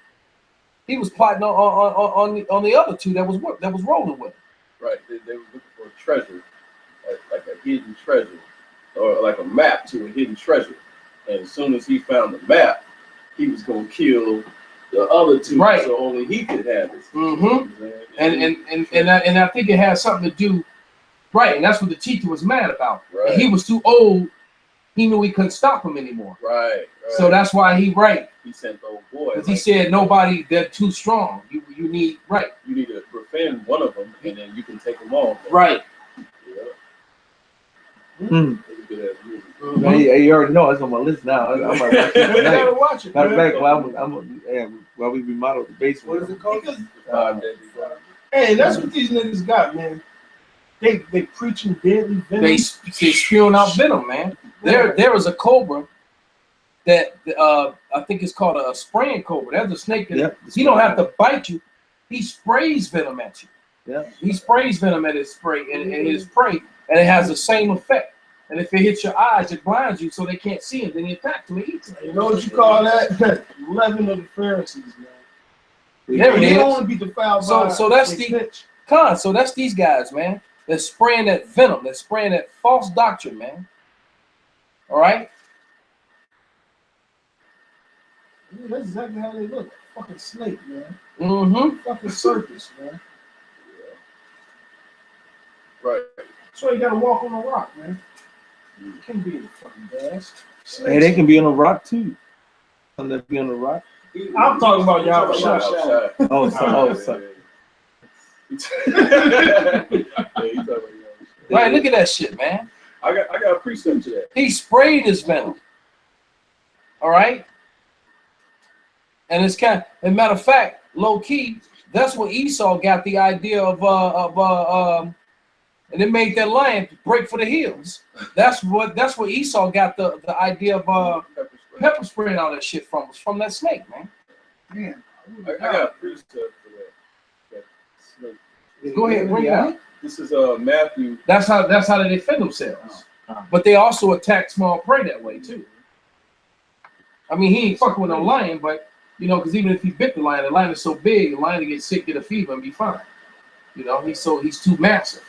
other two that was rolling with him. Right. They were looking for a treasure, like a hidden treasure, or like a map to a hidden treasure. And as soon as he found the map, he was gonna kill the other two, right. So only he could have it. Mm-hmm. And I think it has something to do, right? And that's what the teacher was mad about. Right. And he was too old. He knew he couldn't stop him anymore. Right. So that's why he sent the old boy. Because he said nobody, they're too strong. You need You need to defend one of them, and then you can take them all. Right. Yeah. Mm. Mm-hmm. Man, you already know it's on my list now. I might watch it You tonight. gotta watch it. Matter of Man. fact, while we remodeled the basement. What is it called? Hey, that's what these niggas got, man. They preaching deadly venom. They spewing out venom, man. There was a cobra that I think it's called a spraying cobra. That's a snake that he don't have to bite you. He sprays venom at you. Yeah. He sprays venom at his spray and his prey, and it has the same effect. And if it hits your eyes, it blinds you so they can't see it. Then you attack them and eat them. You know what you call that? Leaven of the Pharisees, man. There it They is. don't want to be defiled by So that's they the pitch. So that's these guys, man. They're spraying that venom. They're spraying that false doctrine, man. All right. Yeah, that's exactly how they look. Fucking snake, man. Mm-hmm. Fucking circus, man. Right. That's why you gotta walk on a rock, man. You can't be in the fucking gas. Hey, they can be on a rock too. Some that be on a rock. I'm talking about y'all shot. Oh, sorry. Right. Look at that shit, man. I got a precept to that. He sprayed his venom. All right. And it's kind of, as a matter of fact, low key, that's what Esau got the idea of and it made that lion break for the hills. That's what Esau got the idea of pepper spraying all that shit from that snake, man. Man, I got a precept for that snake Go ahead, bring it out. This is Matthew. That's how they defend themselves. But they also attack small prey that way too. I mean, he ain't fucking with no lion, but you know, because even if he bit the lion is so big, the lion will get sick, get a fever, and be fine. You know, he's too massive.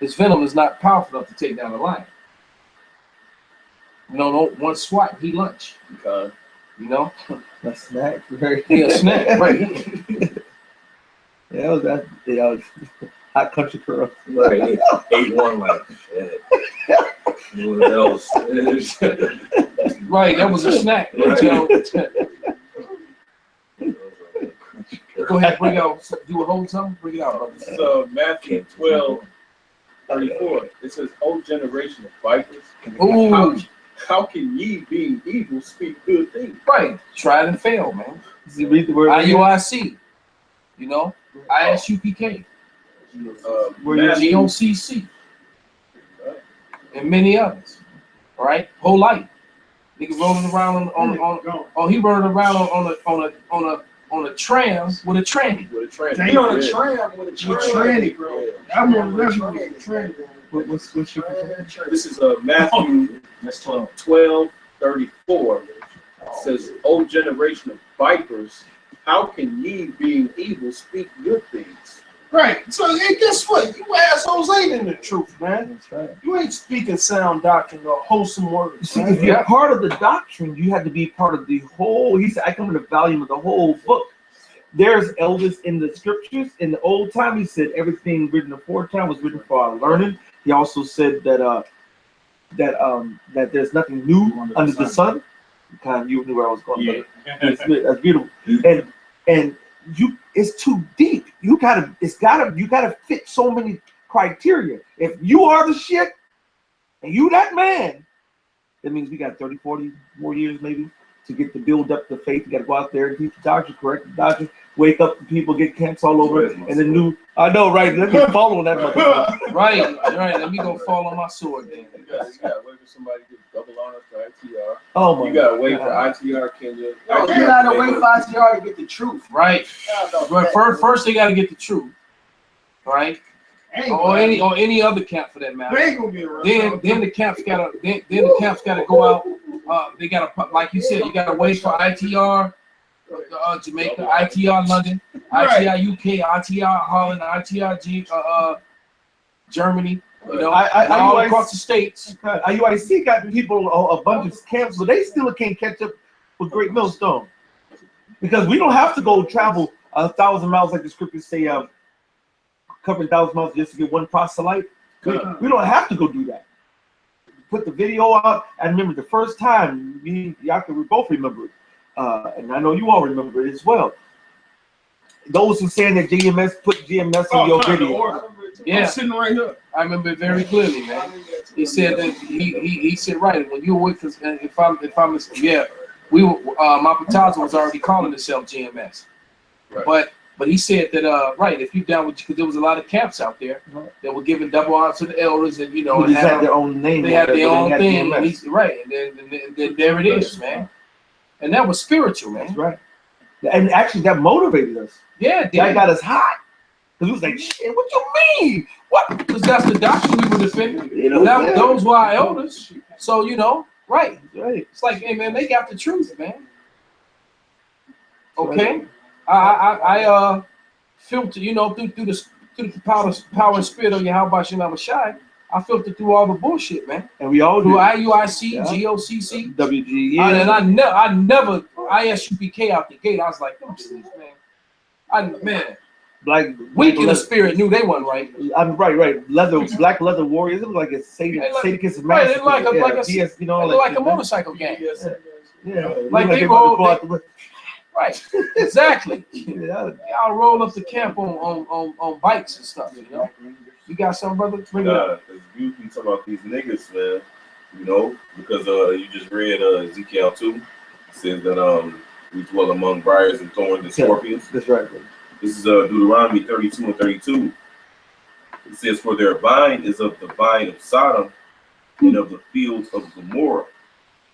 His venom is not powerful enough to take down a lion. You know, no one swat, he lunch. Okay. You know, A snack, right? yeah, a snack, right? Yeah, that was that. Yeah, hot country girl. Right. Ate one like shit. What else? Right, that was a snack. You know. Go ahead, bring out. Do a whole something. Bring it out, brother. This is Matthew 12:34. It says, "O generation of vipers, Ooh, how can ye, being evil, speak good things?" right. Tried and failed, man. Does he read the word? IUIC. You know, ISUPK, Where you- Matthew, GOCC, and many others. All right, whole life. Nigga rolling around he rolling around on a tram with a tranny. with a trans. They on a tram with a tranny, bro. I'm on the tranny. What's your This is Matthew That's 12. 12:34. It says, "O generation of vipers, how can ye, being evil, speak good things?" Right. So hey, guess what? You assholes ain't in the truth, man. That's right. You ain't speaking sound doctrine or wholesome words. See, Man. if you're part of the doctrine, you had to be part of the whole. He said, "I come in the volume of the whole book." There's elders in the scriptures. In the old time, he said everything written aforetime was written for our learning. He also said that that there's nothing new under the sun. Kind of, you knew where I was going. Yeah. That's beautiful. And you, it's too deep. You gotta fit so many criteria. If you are the shit and you that man, that means we got 30, 40 more years maybe to get to build up the faith. You got to go out there and teach the doctrine, correct the doctrine, wake up the people, get camps all over, and the new. I know, right? Let me fall on that motherfucker. Right. Let me go fall on my sword then. You gotta wait for somebody to get double honors for ITR. Oh my! You gotta wait for God. ITR, Kenya. You gotta wait for ITR to get the truth. Right. But first they got to get the truth. Right. Or any other camp for that matter. They ain't gonna be around. Then the camps gotta go out. They gotta, like you said, you gotta wait for ITR Jamaica, ITR London, ITR UK, ITR Holland, ITR Germany. You know, all across the states. IUIC got people a bunch of camps, but they still can't catch up with Great Millstone because we don't have to go travel 1,000 miles like the scriptures say. Covering 1,000 miles just to get one proselyte. We don't have to go do that. Put the video out. I remember the first time, we both remember it. And I know you all remember it as well. Those who saying that GMS put GMS on your video. Yeah, I'm sitting right here. I remember it very clearly, man. He said that he said right when you were with us, if I'm yeah, we were Mapataza was already calling himself GMS. Right. But he said that right, if you down with, because there was a lot of camps out there that were giving double honor to the elders, and you know, They had their own name. They had their own thing, and GMS. right? And then there it is, man. And that was spiritual, man. That's right. And actually, that motivated us. Yeah, That got us hot. Because we was like, shit, what you mean? What? because that's the doctrine we were defending. You know, yeah. Those were our elders. So you know, right? Right. It's like, hey man, they got the truth, man. Okay. I filter, you know, through the power and spirit of Yahweh Shem Shai, I filtered through all the bullshit, man. And we all Through do. IUIC, Yeah. GOCC, WG. and I never ISUPK out the gate. I was like, them shits, man. Like Weak in the spirit knew they wasn't right. I'm right. Black leather warriors. It was like a Sadicus Right, massacre. like a DS, you know, They like a motorcycle gang. Yeah. Like they about to roll- go out the- Right, exactly. Yeah. Y'all roll up the camp on bikes and stuff, you know. You got something, brother? Bring it up. Because you talk about these niggas, man, you know, because you just read Ezekiel 2. It says that we dwell among briars and thorns and scorpions. That's right. Bro. This is Deuteronomy 32 and 32. It says, "For their vine is of the vine of Sodom and of the fields of Gomorrah.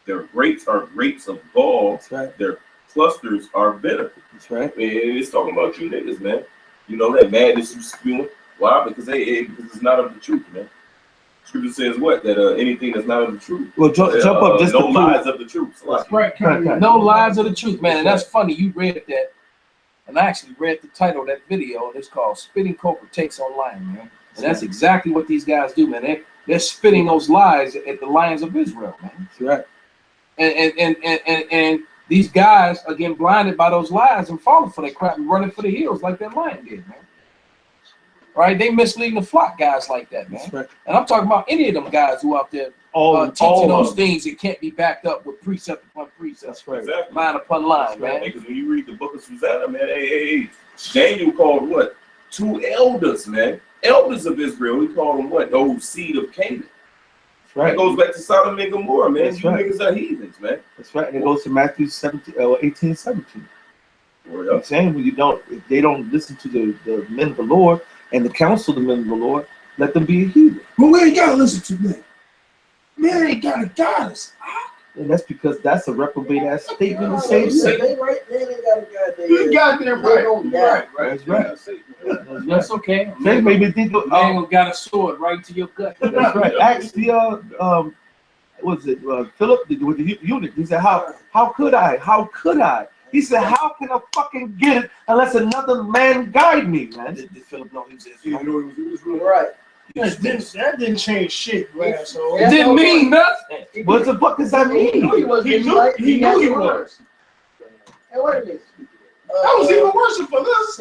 Their grapes are grapes of gall. That's right. Their clusters are bitter." That's right. Man, it's talking about you niggas, man. You know, that madness you spewing. Why? Because it's not of the truth, man. Scripture says what? That anything that's not of the truth. Well, jump up just no to lies prove. of the truth. So Right. Right. No lies of the truth, man. And that's funny. You read that. And I actually read the title of that video. It's called Spitting Cobra Takes Online, man. And that's exactly what these guys do, man. They're spitting those lies at the lions of Israel, man. That's right. And these guys are getting blinded by those lies and falling for that crap and running for the hills like that lion did, man. Right? They misleading the flock, guys like that, man. That's right. And I'm talking about any of them guys who out there teaching those things that can't be backed up with precept upon precept. That's right. Exactly. Line upon line, man. Because when you read the book of Susanna, man, hey, Daniel called what? 2 elders, man. Elders of Israel. He called them what? Those seed of Canaan. That's right. That goes back to Sodom and Gomorrah, man. That's you right. niggas are heathens, man. That's right. And it goes to Matthew 18:17. Word I'm up. saying if they don't listen to the men of the Lord and the counsel of the men of the Lord, let them be a heathen. But we ain't gotta listen to them. Man ain't gotta guide us. And that's because that's a reprobate ass statement to They say. right, they ain't got a goddamn. You goddamn They right. don't You're right. That's right. That's okay. They maybe think Man got a sword right to your gut. that's right. Ask the what's it? Philip with the eunuch. He said, "How could I? How could I?" He said, "How can I fucking get it unless another man guide me, man?" Did Philip know he was Israel. Right. That didn't change shit, you asshole. It didn't mean nothing. What the fuck does that He knew he mean? was He knew he was. Hey, wait a minute. That was even worse for this.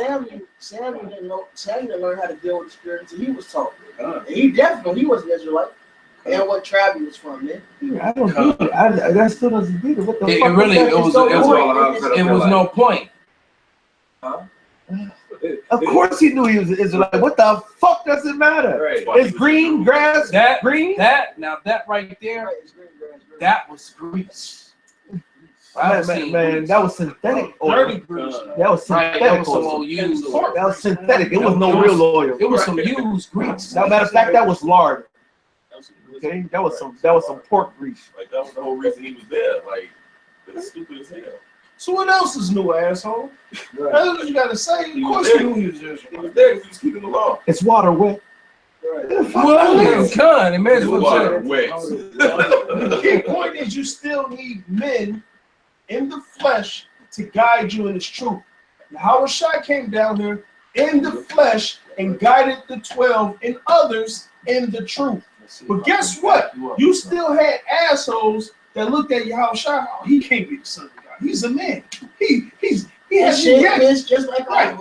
Samuel didn't know. Samuel didn't learn how to deal with the spirit until he was taught. And he definitely he was an Israelite. And what tribe he was from, man. I don't do it. That still doesn't do it. What the It fuck? really, is that? it was no point. Of course he knew he was an Israelite. What the fuck does it matter? Right. It's green grass. Green. That right there, that was grease. Man, that was synthetic oil. Dirty grease. That was Right, synthetic that was some oil. old used. That was synthetic. It was no real oil. It was some used grease. As a matter of fact, that was lard. Okay, that was some pork grease. Like, that was the whole reason he was there. Like, that's stupid as hell. So what else is new, asshole? That's what you gotta say. Of course you knew he was Israel. He was there because he was keeping the law. It's water wet. Well, God, it may as well Water say. wet. The key point is you still need men in the flesh to guide you in its truth. Howard Shai came down here in the flesh and guided the 12 and others in the truth. But guess what? You still had assholes that looked at Yahweh Shai. Oh, he can't be the son of God. He's a man. He hasn't yet. Just like Right.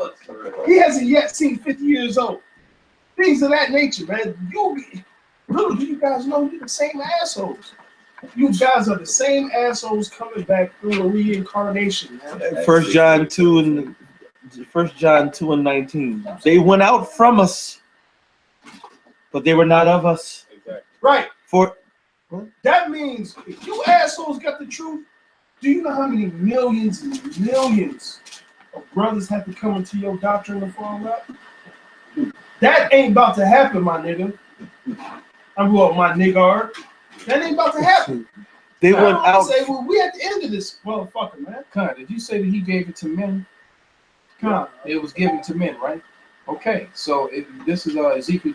He hasn't yet seen 50 years old. Things of that nature, man. Little do you guys know you're the same assholes. You guys are the same assholes coming back through a reincarnation, man. 1 John 2 and 19. They went out from us, but they were not of us. Right. For That means if you assholes got the truth, do you know how many millions and millions of brothers have to come into your doctrine to fall out? That ain't about to happen, my nigga. My nigga. That ain't about to happen. they went out. Say, well, we at the end of this motherfucker, man. God, did you say that he gave it to men? God. It was given to men, right? Okay, so this is Ezekiel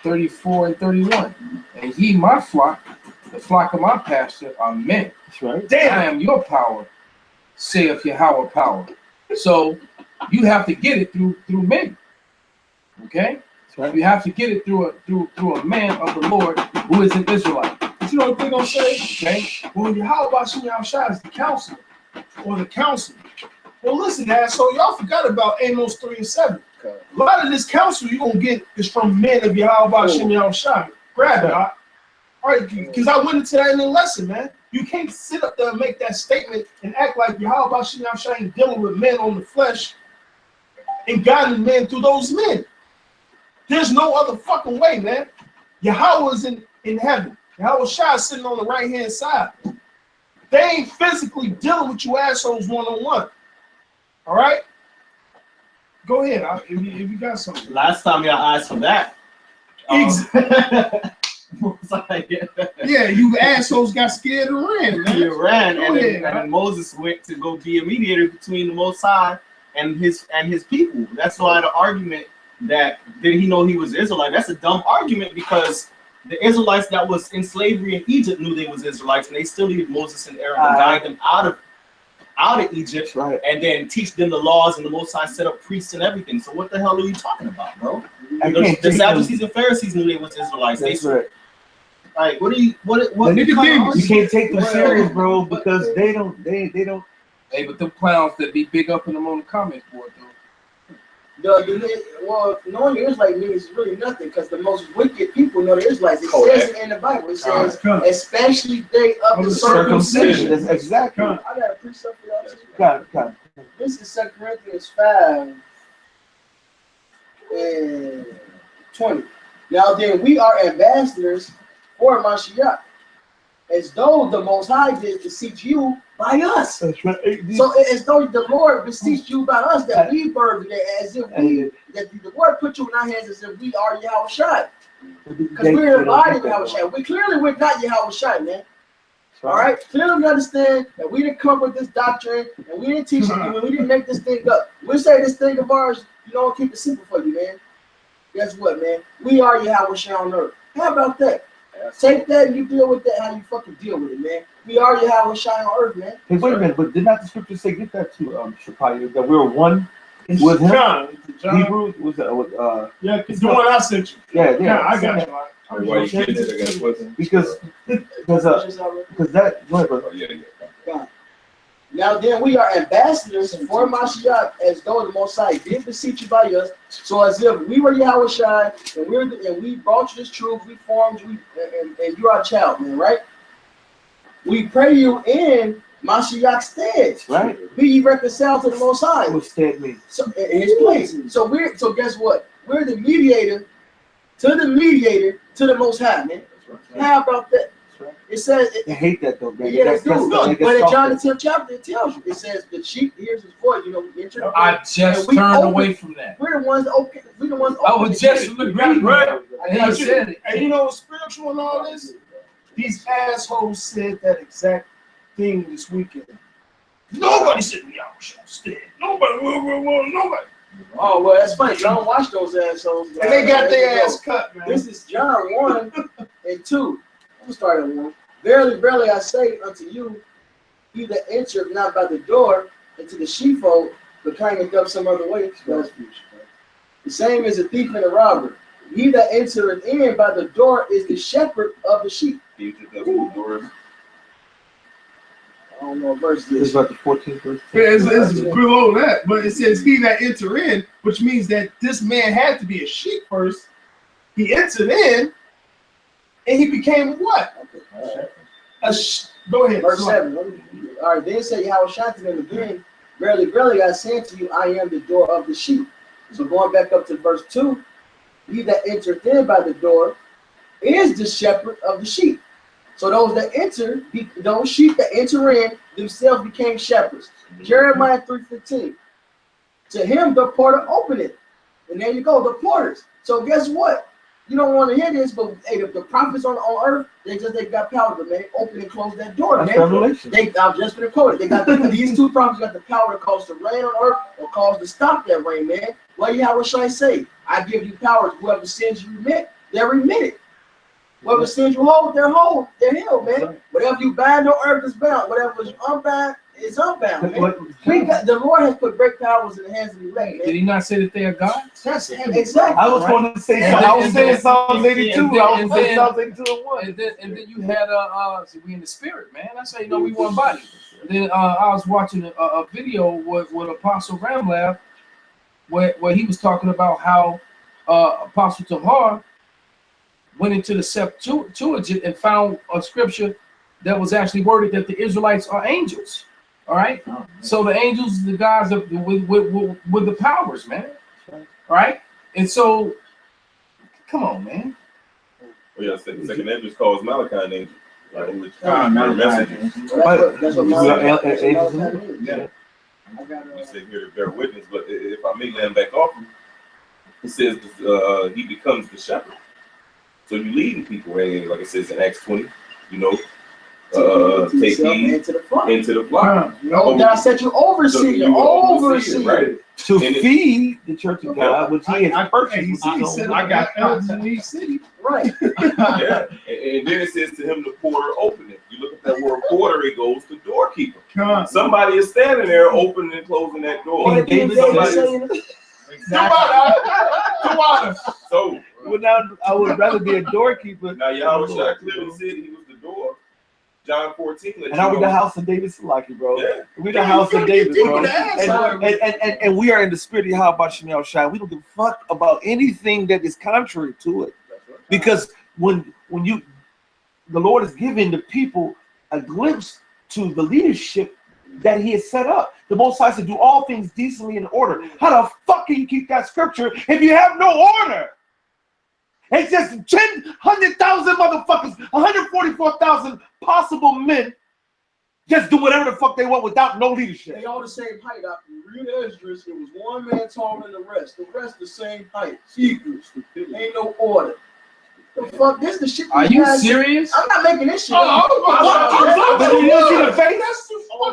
34 and 31. And ye, my flock, the flock of my pasture, are men. That's right. I am your power, saith Yahweh power. So you have to get it through men. Okay? That's right. You have to get it through a man of the Lord who is an Israelite. But you know what they're gonna say? Okay? Well, Yahweh Shem Shai is the counselor or the counsel. Well, listen, asshole, y'all forgot about Amos 3 and 7. A lot of this counsel you're gonna get is from men of Yahweh Shem Shai. Grab it, all right? Because I went into that in the lesson, man. You can't sit up there and make that statement and act like Yahweh Shem Shai ain't dealing with men on the flesh and guiding men through those men. There's no other fucking way, man. Yahweh is in heaven. Yahweh Shai is sitting on the right-hand side. They ain't physically dealing with you assholes one-on-one. All right? Go ahead. If you got something. Last time y'all asked for that. Yeah, you assholes got scared and ran, man. You ran, Go and ahead, then Moses went to go be a mediator between the Most High and his people. That's why the argument that did he know he was Israelite? That's a dumb argument because the Israelites that was in slavery in Egypt knew they was Israelites, and they still needed Moses and Aaron to guide them out of Egypt, right, and then teach them the laws, and the Most High set up priests and everything. So what the hell are you talking about, bro? The Sadducees and Pharisees knew they was Israelites. That's they, right. like, what kind of You can't take them serious, bro, because they don't. Hey, but them clowns that be big up in them on the comment board, though. Well, knowing the Israelite means really nothing because the most wicked people know the Israelites. It says it in the Bible. It says, especially they of the circumcision. That's exactly. I got a precept for y'all too. God. This is 2 Corinthians 5 and 20. Now then, we are ambassadors for Mashiach, as though the Most High did beseech you by us. That's right. So as though the Lord beseeched you by us, that we burdened it, as if that the Lord put you in our hands as if we are Yahushua. Because we're embodied Yahushua. We're not Yahushua, man. All right? Clearly we understand that we didn't come with this doctrine and we didn't teach it and we didn't make this thing up. We say this thing of ours, you don't keep it simple for you, man. Guess what, man? We are Yahushua on earth. How about that? Take that and you deal with that how you fucking deal with it, man. We are Yahushua on earth, man. Hey, wait a minute, but did not the scripture say, get that to Shapaya, that we're one with him? John. Hebrew was that Yeah, it's the one I sent you. Yeah, I got you. Why you getting it? I got a question. because that go ahead, brother. Oh, yeah. Now then, we are ambassadors for Mashiach, as though the Most High did beseech you by us. So as if we were Yahushua, and we brought you this truth, we formed you, and you are a child, man, right? We pray you in Mashiach's stead. Right. Be ye reconciled to the Most High. What stead means? So in his place. So guess what? We're the mediator to the Most High, man. Right. How about that? It says. I hate that though, man. Yeah, they do. But in John the 10th chapter, it tells you. It says the sheep hears his voice. You know, we enter. I just turned away from that. We're the ones open. We're the ones. I was just agreeing, right? And he said it. And you know what's spiritual in all this? These assholes said that exact thing this weekend. Nobody said Yahushua stead. Nobody. Oh well, that's funny. I don't watch those assholes. And they got their ass cut, man. This is John 1 and 2. We'll start at 1. Verily, verily, I say unto you, he that entereth not by the door into the sheepfold, but climbeth up some other way. The same as a thief and a robber. He that entereth in by the door is the shepherd of the sheep. He took up the doors. I don't know what verse This is about the 14th verse. Yeah, it's below that, but it says he that enter in, which means that this man had to be a sheep first. He entered in, and he became what? Go ahead. Verse 7. All right, then say Yahushua to them again, verily, verily, I say unto you, I am the door of the sheep. So going back up to verse 2, he that entereth in by the door is the shepherd of the sheep. So those that enter, those sheep that enter in themselves became shepherds. Jeremiah 3:15. To him the porter openeth. And there you go, the porters. So guess what? You don't want to hear this, but hey, the prophets on earth, they got power to, man, open and close that door, man. I've just been quoted. They got these two prophets got the power to cause the rain on earth or cause to stop that rain, man. Well, yeah, what should I say? I give you powers. Whoever sins you remit, they're remitted. Whoever sins you hold, they're healed, man. Right. Whatever you bind on earth is bound. Whatever is unbound is unbound, man. The Lord has put great powers in the hands of the elect, man. Did he not say that they are gods? That's exactly. I was going to say, I was saying Psalms 82. I was saying Psalms 82 and 1. And then you had we in the spirit, man. That's how you know we one body. And then I was watching a video with Apostle Ramlab where he was talking about how Apostle Tahar went into the Septuagint and found a scripture that was actually worded that the Israelites are angels. All right, so the angels, the guys with the powers, man. All right, and so, come on, man. Well, yeah, second angel calls Malachi an angel. Which messengers. That's what you say here to bear witness, but if I may land back off, it says he becomes the shepherd. So you leading people, and like it says in Acts 20, you know, take heed into the flock. No, God said you overseer, right? to And it- feed the church of God, which he has purchased. with He his said, own I blood. got elders in each city. Right. Yeah, and then it says to him, the porter open it. You look at that word porter, it goes to doorkeeper. Come Somebody is standing there opening and closing that door. King David Somebody said, is- on. So well, now, I would rather be a doorkeeper. now Yahweh clearly said he was the door. John 14. let And you are we know. the house of David, Salaki, bro? Yeah. We the house of David, bro. Ass And we are in the spirit of Yahweh Shemel Shai. We don't give a fuck about anything that is contrary to it. Because when you, the Lord is giving the people a glimpse to the leadership that he has set up. The Most High said, do all things decently in order. How the fuck can you keep that scripture if you have no order? It's just 100,000 motherfuckers, 144,000 possible men just do whatever the fuck they want without no leadership. They all the same height. I read Esdras. It was one man taller than the rest. The rest the same height. Equals. Ain't no order. The fuck? This the shit. Are these you guys- serious? I'm not making this shit. But you didn't see the face?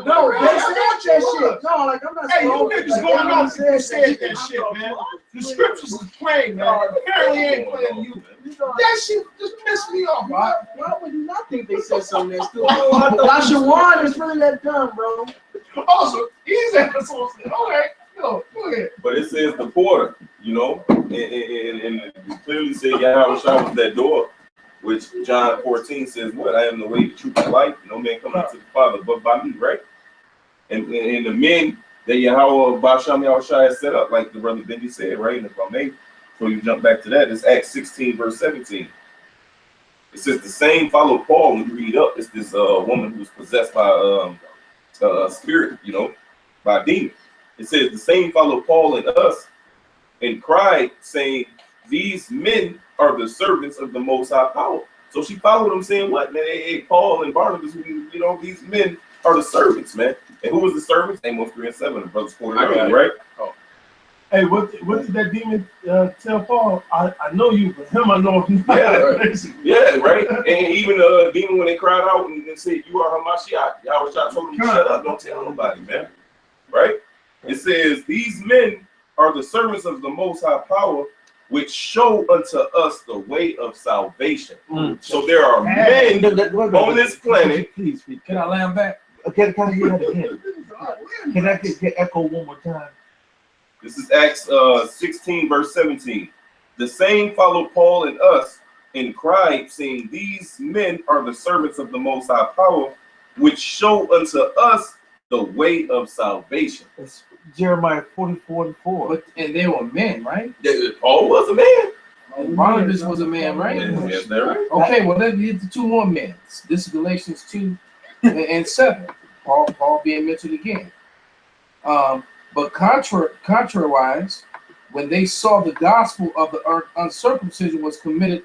No, they said that shit. No, like I'm not Hey, you saying. niggas going out and said that shit, man. The scriptures is playing, man. Apparently ain't playing you. That shit just pissed me off, Why, man. why would you not think they said something that's stupid? Yashawan is really that dumb, bro. Also, he's assholes. All right, go ahead. But it says the porter, you know, and it clearly said Yahweh Shai was that door, which John 14 says, what? I am the way, the truth, and life. No man coming to the Father but by me, right? And the men that Yahweh Basham Yahweh Shai has set up, like the brother Benji said, right? And if I may, so you jump back to that, it's Acts 16, verse 17. It says the same followed Paul when you read up. It's this woman who was possessed by a spirit, you know, by a demon. It says the same followed Paul and us and cried, saying, these men are the servants of the Most High Power. So she followed them saying, what? Man, hey, Paul and Barnabas, you know, these men are the servants, man. And who was the servants? Amos 3 and 7, the brothers quoted earlier, right? Hey, what did that demon tell Paul? I know you, but him I know him. Yeah, right. And even the demon, when they cried out and said, you are Hamashiach, Yahweh Shai told them, shut up, don't tell nobody, man. Right? It says, these men are the servants of the Most High Power, which show unto us the way of salvation. So there are men on this planet. Please, Can I land back? can I hear that again? Can I get echo one more time? This is Acts 16, verse 17. The same followed Paul and us and cried, saying, these men are the servants of the Most High Power, which show unto us the way of salvation. It's Jeremiah 44:4. But and they were men, right? Paul was a man. And Barnabas was a man, right? Yes, they're right. Okay, well let's get to two more men. This is Galatians 2 and 7. Paul being mentioned again. But contrariwise, when they saw the gospel of the uncircumcision was committed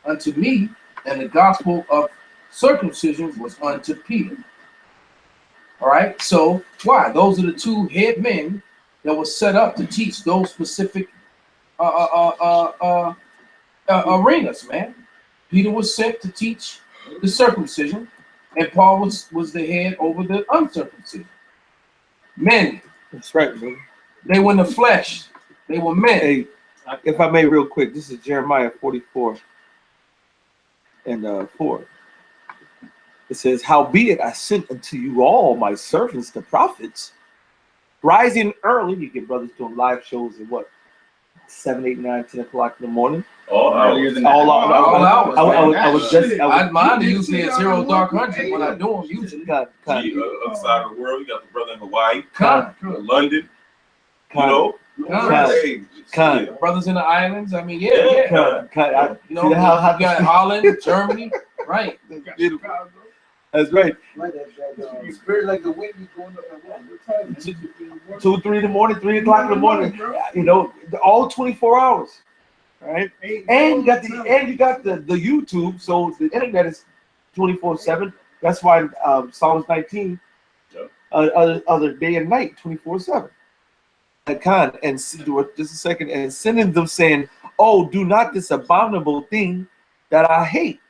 unto me, and the gospel of circumcision was unto Peter. All right, so why? Those are the two head men that were set up to teach those specific arenas, man. Peter was sent to teach the circumcision, and Paul was the head over the uncircumcision. Men. That's right, bro. They were in the flesh. They were men. Hey, if I may, real quick, this is Jeremiah 44 and 4. It says, howbeit I sent unto you all my servants, the prophets, rising early. You get brothers doing live shows at what? 7, 8, 9, 10 o'clock in the morning. All Earlier hours. than All hours, I was just Mine usually at 0 dark 100 when I do them usually. Con, Other side of the world, you got the brother in Hawaii, Con, London, you know. con. Hey, Con. yeah. Brothers in the islands. I mean, yeah. You know, See how you got Holland, Germany, right? That's right. It's very like the wind is going up at what time? 2, 3 in the morning, 3 o'clock in the morning. You know, all 24 hours. Right? And you got the YouTube, so the internet is 24/7. That's why Psalms 19, other day and night, 24/7. And just a second, and sending them saying, "Oh, do not this abominable thing that I hate."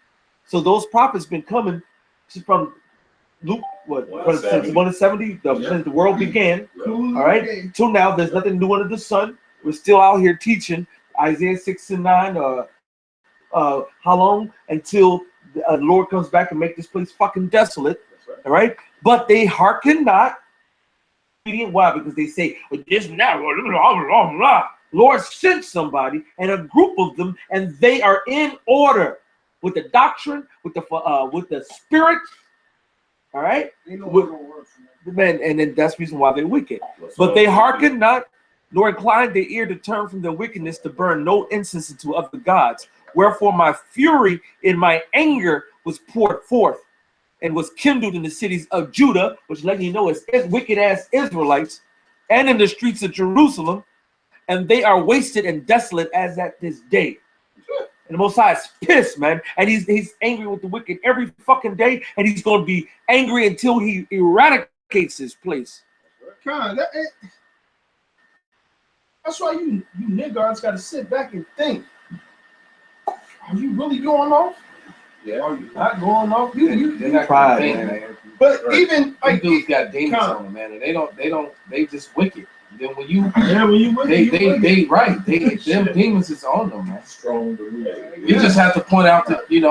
So those prophets been coming from Luke what, 170. since 170, since the world began, Cool. all right, till now, there's nothing new under the sun. We're still out here teaching Isaiah 6 and 9. How long until the Lord comes back and make this place fucking desolate? All right, but they hearken not. Why? Because they say, this now, Lord sent somebody and a group of them, and they are in order with the doctrine, with the spirit. All right, They know what's gonna work for them. man, and then that's the reason why they're wicked. But they hearken not, nor incline their ear to turn from their wickedness, to burn no incense unto other gods. Wherefore my fury in my anger was poured forth, and was kindled in the cities of Judah, which letting you know is wicked ass Israelites, and in the streets of Jerusalem, and they are wasted and desolate as at this day. And the Most High is pissed, man, and he's angry with the wicked every fucking day, and he's going to be angry until he eradicates his place. God, that's why you niggards got to sit back and think. Are you really going off? Yeah. Are you not going off? They're not Pride, gonna man. think, man. But Right. even Them like dudes got demons Con. on them, man, and they just wicked. Then when you yeah, when you they right, them demons is on them, man. Strong belief. We just have to point out that we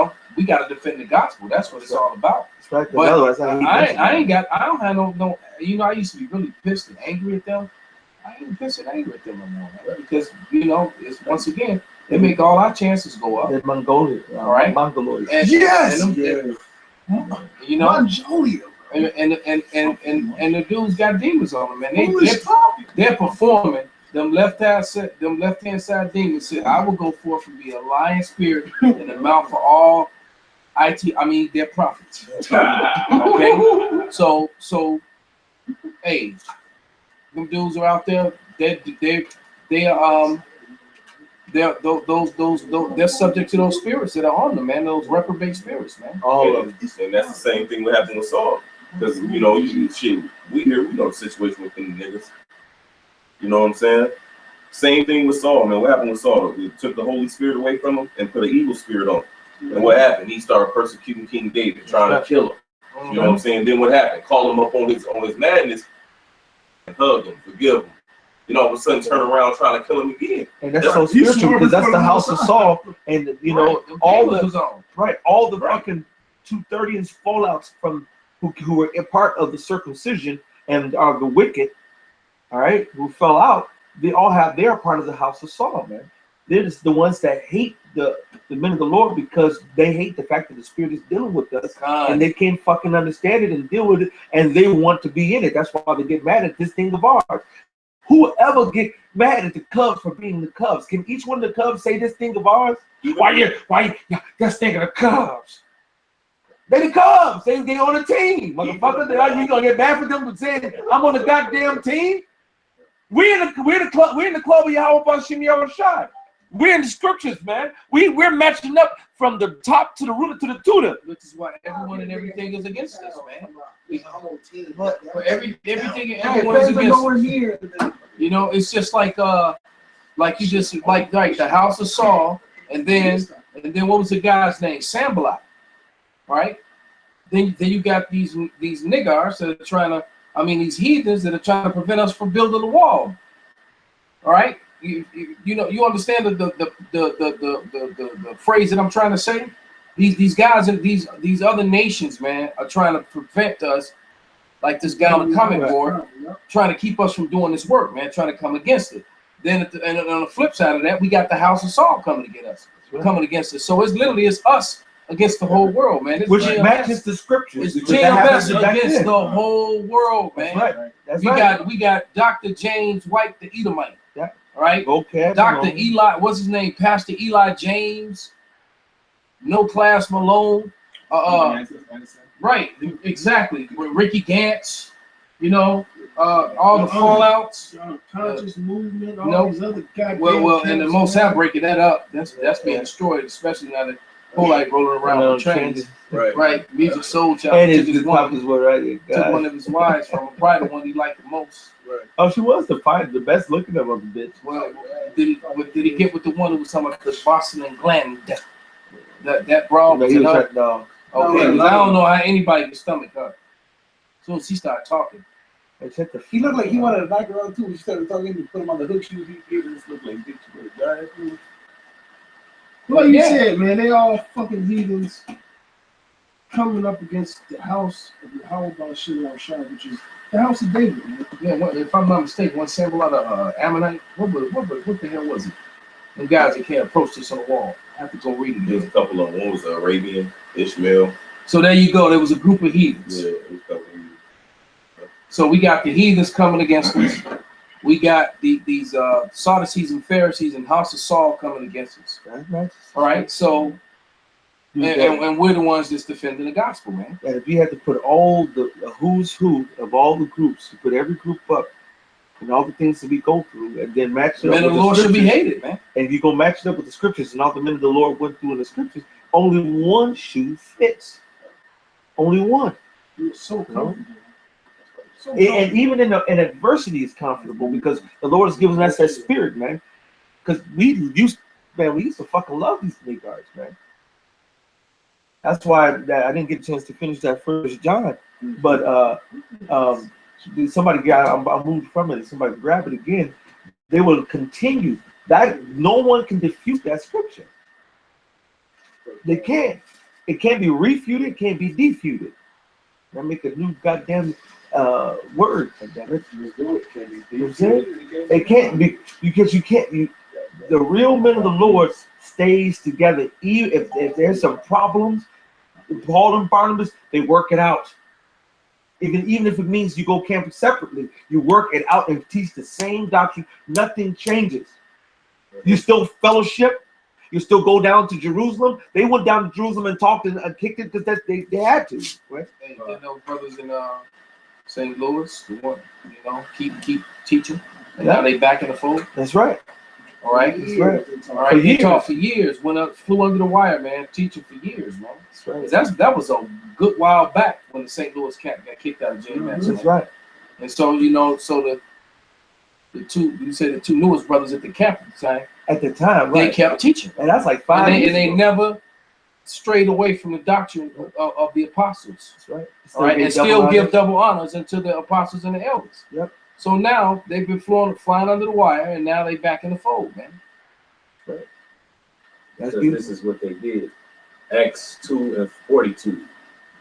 got to defend the gospel. That's what it's all about. That's right. But Otherwise, I don't have no. I used to be really pissed and angry at them. I ain't pissed and angry at them no more, man, because it's once again they make all our chances go up. They're Mongolia, All right. Mongoloids. And, Yes! and them- Mongolia. and the dudes got demons on them, and Who is talking? they're performing. Them left hand side demons said, "I will go forth and be a lion spirit in the mouth of all they're prophets." Okay, so hey, them dudes are out there. They're subject to those spirits that are on them, man. Those reprobate spirits, man. All of them. And that's the same thing what happened with Saul. Because we know the situation with them niggas. You know what I'm saying? Same thing with Saul, man. What happened with Saul? They took the Holy Spirit away from him and put an evil spirit on him. And what happened? He started persecuting King David, trying to kill him. You know what I'm saying? Then what happened? Call him up on his madness and hug him, forgive him. All of a sudden turn around trying to kill him again. And that's so spiritual because that's the house of Saul, and all the fucking 230s fallouts from who were a part of the circumcision and are the wicked, all right, who fell out. They all they're part of the house of Saul, man. They're just the ones that hate the men of the Lord because they hate the fact that the Spirit is dealing with us, and they can't fucking understand it and deal with it, and they want to be in it. That's why they get mad at this thing of ours. Whoever get mad at the Cubs for being the Cubs? Can each one of the Cubs say this thing of ours? Why that's thinking the Cubs? They the Cubs. They on the team, motherfucker. You gonna get mad for them for saying I'm on the goddamn team? We're in the club of Yahweh Bashim Yahushai. We're in the scriptures, man. We're matching up from the top to the root to the tutor. Which is why everyone and everything is against us, man. But Everything and everyone is against us. here. It's just like the house of Saul, and then what was the guy's name? Sambalot, right? Then you got these niggars that are trying to, these heathens that are trying to prevent us from building the wall. All right, you understand the phrase that I'm trying to say? These guys and these other nations, man, are trying to prevent us, like this guy on the comment board, trying to keep us from doing this work, man, trying to come against it. Then and on the flip side of that, we got the house of Saul coming to get us, coming against us. So it's us against the whole world, man. Which matches the scriptures. It's JMS against the whole world, man. That's right. We got Dr. James White, the Edomite. Yeah. Right? Dr. Eli, what's his name? Pastor Eli James. No Class Malone. Right, exactly. Ricky Gantz, all the fallouts. Conscious movement, all these other goddamn. Well, and the Most High breaking that up. That's being destroyed, especially now that Polite rolling around with trains. Right. Music Soul Child. And his pockets were right. Took one of his wives from him, probably the one he liked the most. Right. Oh, she was the best looking of them, bitch. Well, did he get with the one who was talking about the Boston and Glenn? That broad was He was her. right, no. Okay, 'cause I don't know how anybody can stomach her. As soon as he started talking, Except the He looked like he wanted to knock her out too. He started talking to put him on the hook shoes. He just looked like bitch with a giant. Like you Yeah. said, man, they all fucking heathens coming up against the house of the How about Shimon Shah, which is the house of David, man. yeah, if I'm not mistaken, one sample out of Ammonite. What the hell was it? Them guys that can't approach this on the wall. I have to go read it There's a again. couple of them. One was Arabian, Ishmael. So there you go. There was a group of heathens. Yeah, it was a couple of them. So we got the heathens coming against us. We got these Sadducees and Pharisees and House of Saul coming against us. All right. So and we're the ones that's defending the gospel, man. And if you had to put all the who's who of all the groups, you put every group up and all the things that we go through, and then match it The up men with of the the Lord should be scriptures. hated, man. And you go match it up with the scriptures and all the men of the Lord went through in the scriptures, only one shoe fits. Only one. It was so comfortable. So And even in adversity, it's comfortable because the Lord has given us that spirit, man. Because we used to fucking love these snake guards, man. That's why I didn't get a chance to finish that First John. But somebody got, I moved from it. Somebody grab it again. They will continue. That no one can defute that scripture. They can't. It can't be refuted. It can't be defuted. That make a new goddamn word. Damn it. You know what I'm saying? It can't be because you can't. The real men of the Lord stays together. Even if there's some problems, Paul and Barnabas, they work it out. Even if it means you go camp separately, you work it out and teach the same doctrine. Nothing changes. You still fellowship. You still go down to Jerusalem. They went down to Jerusalem and talked and kicked it because they had to. Right? Hey, you know, brothers in St. Louis, the one, keep teaching. And now they back in the fold. That's right. All right. That's right. All right. He taught for years. Flew under the wire, man. Teaching for years, man. That's right. That was a good while back when the St. Louis camp got kicked out of jail. That's right. And so the two newest brothers at the camp at the time, they right. kept teaching, And that's like 5 years and they ago. never strayed away from the doctrine of the apostles. That's right. All right, and still give double honors unto the apostles and the elders. Yep. So now they've been flying under the wire, and now they back in the fold, man. Right. Because this is what they did. Acts 2:42.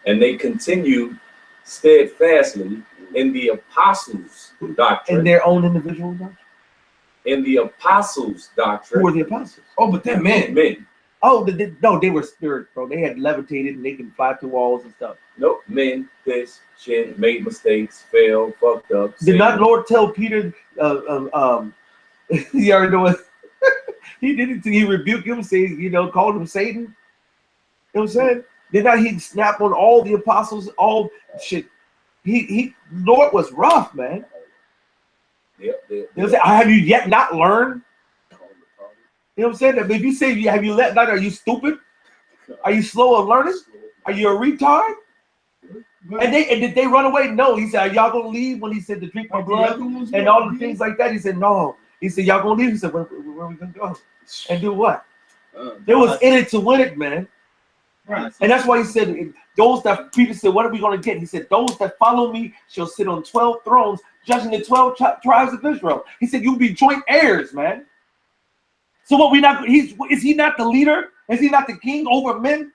And they continued steadfastly in the apostles' doctrine. In their own individual doctrine. In the apostles' doctrine. Who were the apostles? Oh, but they're men. Men. Oh, no, they were spirit, bro. They had levitated and they can fly through walls and stuff. Nope. Men, fish, shit, made mistakes, failed, fucked up. Did not Lord tell Peter, he already know what, he did it, he rebuked him, saying, called him Satan. You know what I'm saying? Did not he snap on all the apostles, all shit? Lord was rough, man. Yep. You know what I'm saying? Have you yet not learned? You know what I'm saying? If you say, have you let not, are you stupid? Are you slow of learning? Are you a retard? And did they run away? No. He said, are y'all gonna leave when he said to drink my blood and all the things like that? He said, no. He said, y'all gonna leave? He said, where are we gonna go? And do what? It was in it to win it, man. Right. And that's why he said, Peter said, what are we gonna get? He said, those that follow me shall sit on 12 thrones, judging the 12 tribes of Israel. He said, you'll be joint heirs, man. So what is he not the leader? Is he not the king over men?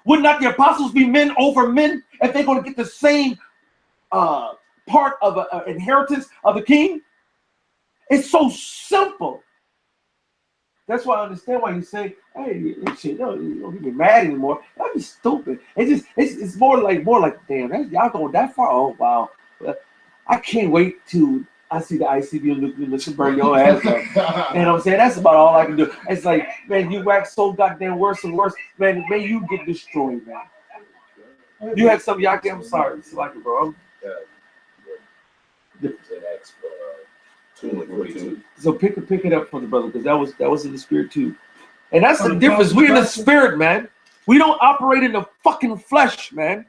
Would not the apostles be men over men if they're going to get the same part of an inheritance of the king? It's so simple. That's why I understand why you say, hey, shit, you don't be mad anymore. That'd be stupid. It's more like, damn, y'all going that far? Oh, wow. I can't wait till I see the ICB nuclear burn your ass up. You know what I'm saying? That's about all I can do. It's like, man, you wax so goddamn worse and worse. Man, you get destroyed, man. You had some y'all. I'm sorry. It's like it, bro. Acts 2:42. So pick it up from the brother, because that was in the spirit too. And that's the difference. We're in the spirit, man. We don't operate in the fucking flesh, man.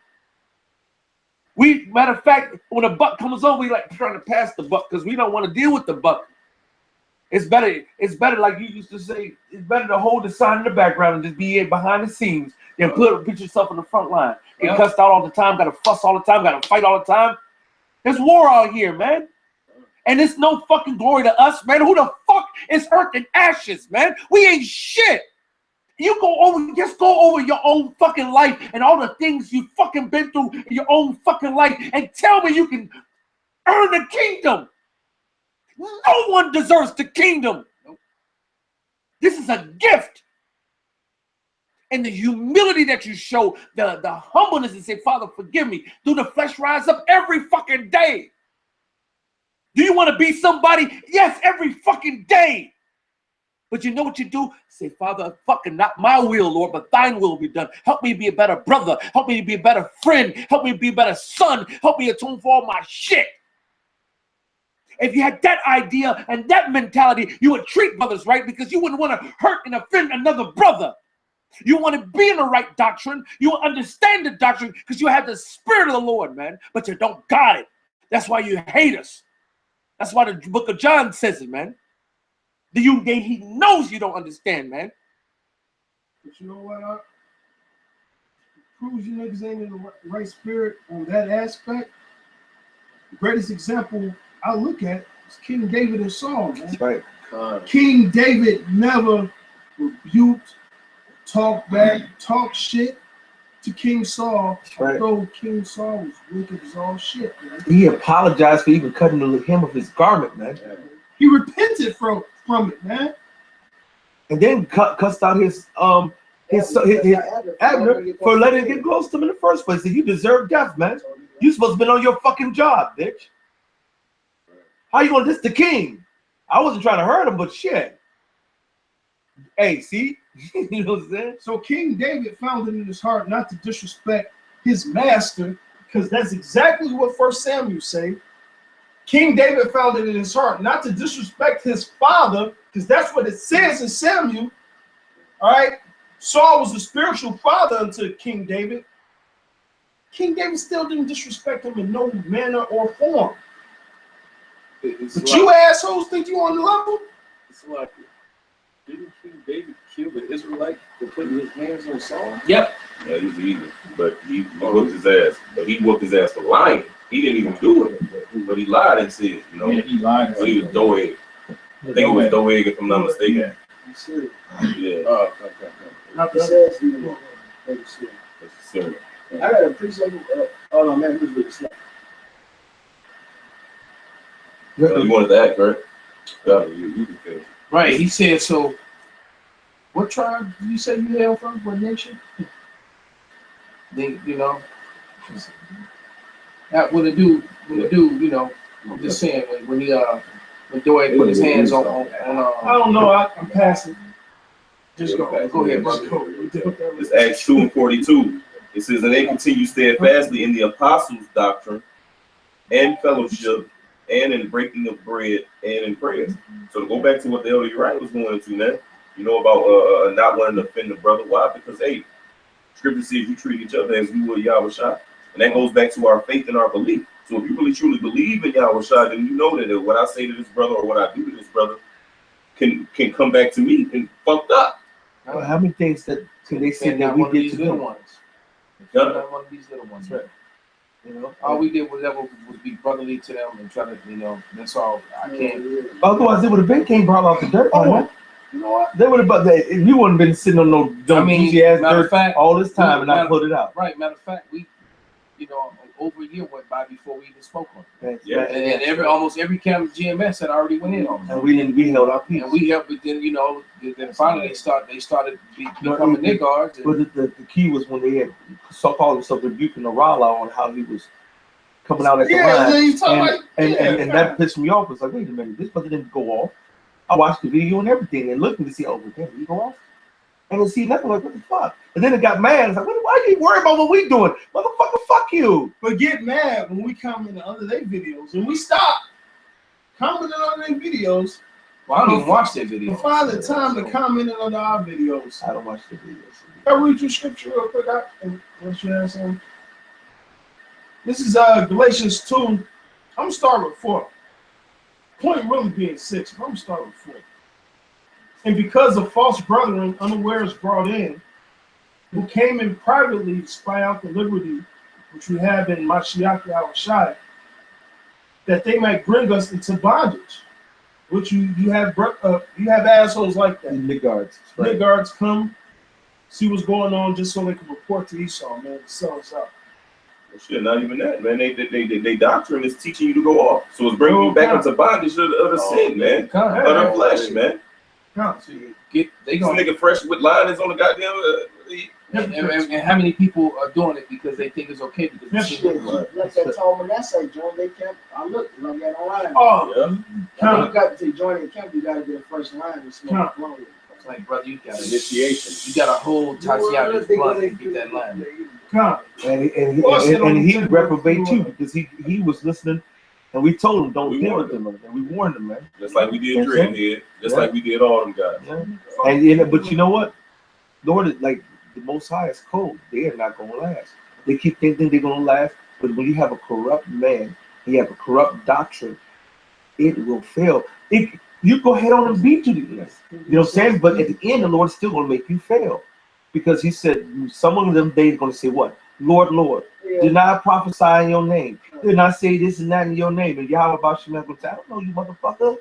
Matter of fact, when a buck comes over, we like trying to pass the buck because we don't want to deal with the buck. It's better, like you used to say, it's better to hold the sign in the background and just be behind the scenes than put yourself in the front line. Get cussed out all the time, gotta fuss all the time, gotta fight all the time. There's war out here, man. And it's no fucking glory to us, man. Who the fuck is earth and ashes, man? We ain't shit. You just go over your own fucking life and all the things you fucking been through in your own fucking life and tell me you can earn the kingdom. No one deserves the kingdom. This is a gift. And the humility that you show, the humbleness and say, Father, forgive me. Do the flesh rise up every fucking day? Do you want to be somebody? Yes, every fucking day. But you know what you do? Say, Father, fucking not my will, Lord, but thine will be done. Help me be a better brother. Help me to be a better friend. Help me be a better son. Help me atone for all my shit. If you had that idea and that mentality, you would treat brothers right because you wouldn't want to hurt and offend another brother. You want to be in the right doctrine. You understand the doctrine because you have the Spirit of the Lord, man, but you don't got it. That's why you hate us. That's why the book of John says it, man. He knows you don't understand, man. But you know what? Proves you niggas ain't in the right spirit on that aspect. The greatest example I look at is King David and Saul, man. That's right. King David never rebuked, talked back, talked shit to King Saul. Right. Although King Saul was wicked as all shit, man. He apologized for even cutting the hem of his garment, man. He repented from it, man. And then cussed out his Abner for letting it get close to him in the first place. And you deserve death, man. You supposed to be on your fucking job, bitch. How you gonna diss the king? I wasn't trying to hurt him, but shit. Hey, see? You know what I'm saying? So King David found it in his heart not to disrespect his master, because that's exactly what 1 Samuel say. King David found it in his heart not to disrespect his father, because that's what it says in Samuel. All right? Saul was the spiritual father unto King David. King David still didn't disrespect him in no manner or form. But you assholes think you on the level? It's like, didn't King David kill the Israelite for putting his hands on Saul? Yep. Yeah, he's evil, but he whooped his ass. But he whooped his ass for lying. He didn't even do it, but he lied and said, you know, he lied. so he was doeg. I think it was doeg, if I'm not mistaken. Yeah. Okay. Not the says So, I got a appreciate oh no man, who's really slow. you wanted to act, right? Yeah, you can finish. Right. He said, so what tribe did you say you hail from? What nation? Then, you know, that when the dude, you know, I'm just saying when Doeg put his hands on I don't know. I'm passing. just go ahead, brother. It's Acts 2:42. It says, and they continue steadfastly in the apostles' doctrine and fellowship and in breaking of bread and in prayers. So to go back to what the elder Uriah was going into, man, you know, about not wanting to offend the brother. Why? Because, hey, Scripture says you treat each other as you would Yahweh Shai. And that goes back to our faith and our belief. So if you really truly believe in Yahweh Shai, then you know that what I say to this brother or what I do to this brother can come back to me and fucked up. Well, how many things that can they say that we did to them? Not one of these little ones, right? You know, all we did was be brotherly to them and try to, you know, that's all. I can't. Otherwise, they would have been came brought out the dirt. Oh, you know what? They would have, but if you wouldn't been sitting on no dumb ass dirt all this time and I put it out. Right. Matter of fact, we, you know, over a year went by before we even spoke on it. Yeah. And almost every camp GMS had already went in on it. And we held our peace. And we helped, but then, you know, then finally they started becoming their guards. But the key was when they had so-called himself rebuking the Rala on how he was coming out at the line. And that pissed me off. It's like, wait a minute, this brother didn't go off. I watched the video and everything and looking to see, oh, damn, he go off? And then see nothing, like, what the fuck? And then it got mad. It's like, why are you worried about what we doing? Motherfucker, fuck you. But get mad when we comment under their videos and we stop commenting on their videos. Well, I don't even watch their videos. Find the time to comment on our videos. I don't watch the videos. I'll read you scripture real quick. What you have some? This is Galatians 2. I'm gonna start with 4. Point really being 6, but I'm gonna start with 4. And because of false brethren unawares brought in, who came in privately to spy out the liberty which we have in Mashiach Yahushai, that they might bring us into bondage. Which you have assholes like that. Niggards. Right. Niggards come, see what's going on just so they can report to Esau, man, to sell us out. Well, shit, not even that, man. They doctrine is teaching you to go off. So it's bringing you back into bondage of the sin, man. Of the flesh, man. They This gonna nigga fresh with linings on the goddamn. and how many people are doing it because they think it's okay because Yes, it's Shit, like that told me that say join their camp. I looked, like that online. Oh, Yeah. You got to join the camp. You got to get a first line and smoke a blunt. It's like, brother, you got Initiation. You got to hold Tatiana's blunt and get that line. come. And he reprobate too because he was listening, and we told him don't deal with them, and we warned him, man. Just like we did Dreadhead, just like we did all them guys. Yeah. And but you know what, Lord, like the Most High is cold. They are not gonna last. They keep thinking they're gonna last, but when you have a corrupt man, you have a corrupt doctrine, it will fail. You go ahead on and beat to the end. You know what I'm saying? But at the end, the Lord's still gonna make you fail. Because he said, some of them days going to say what? Lord, Lord, did not prophesy in your name. Did not say this and that in your name. And Yahweh Bashem going to say, I don't know you, motherfucker.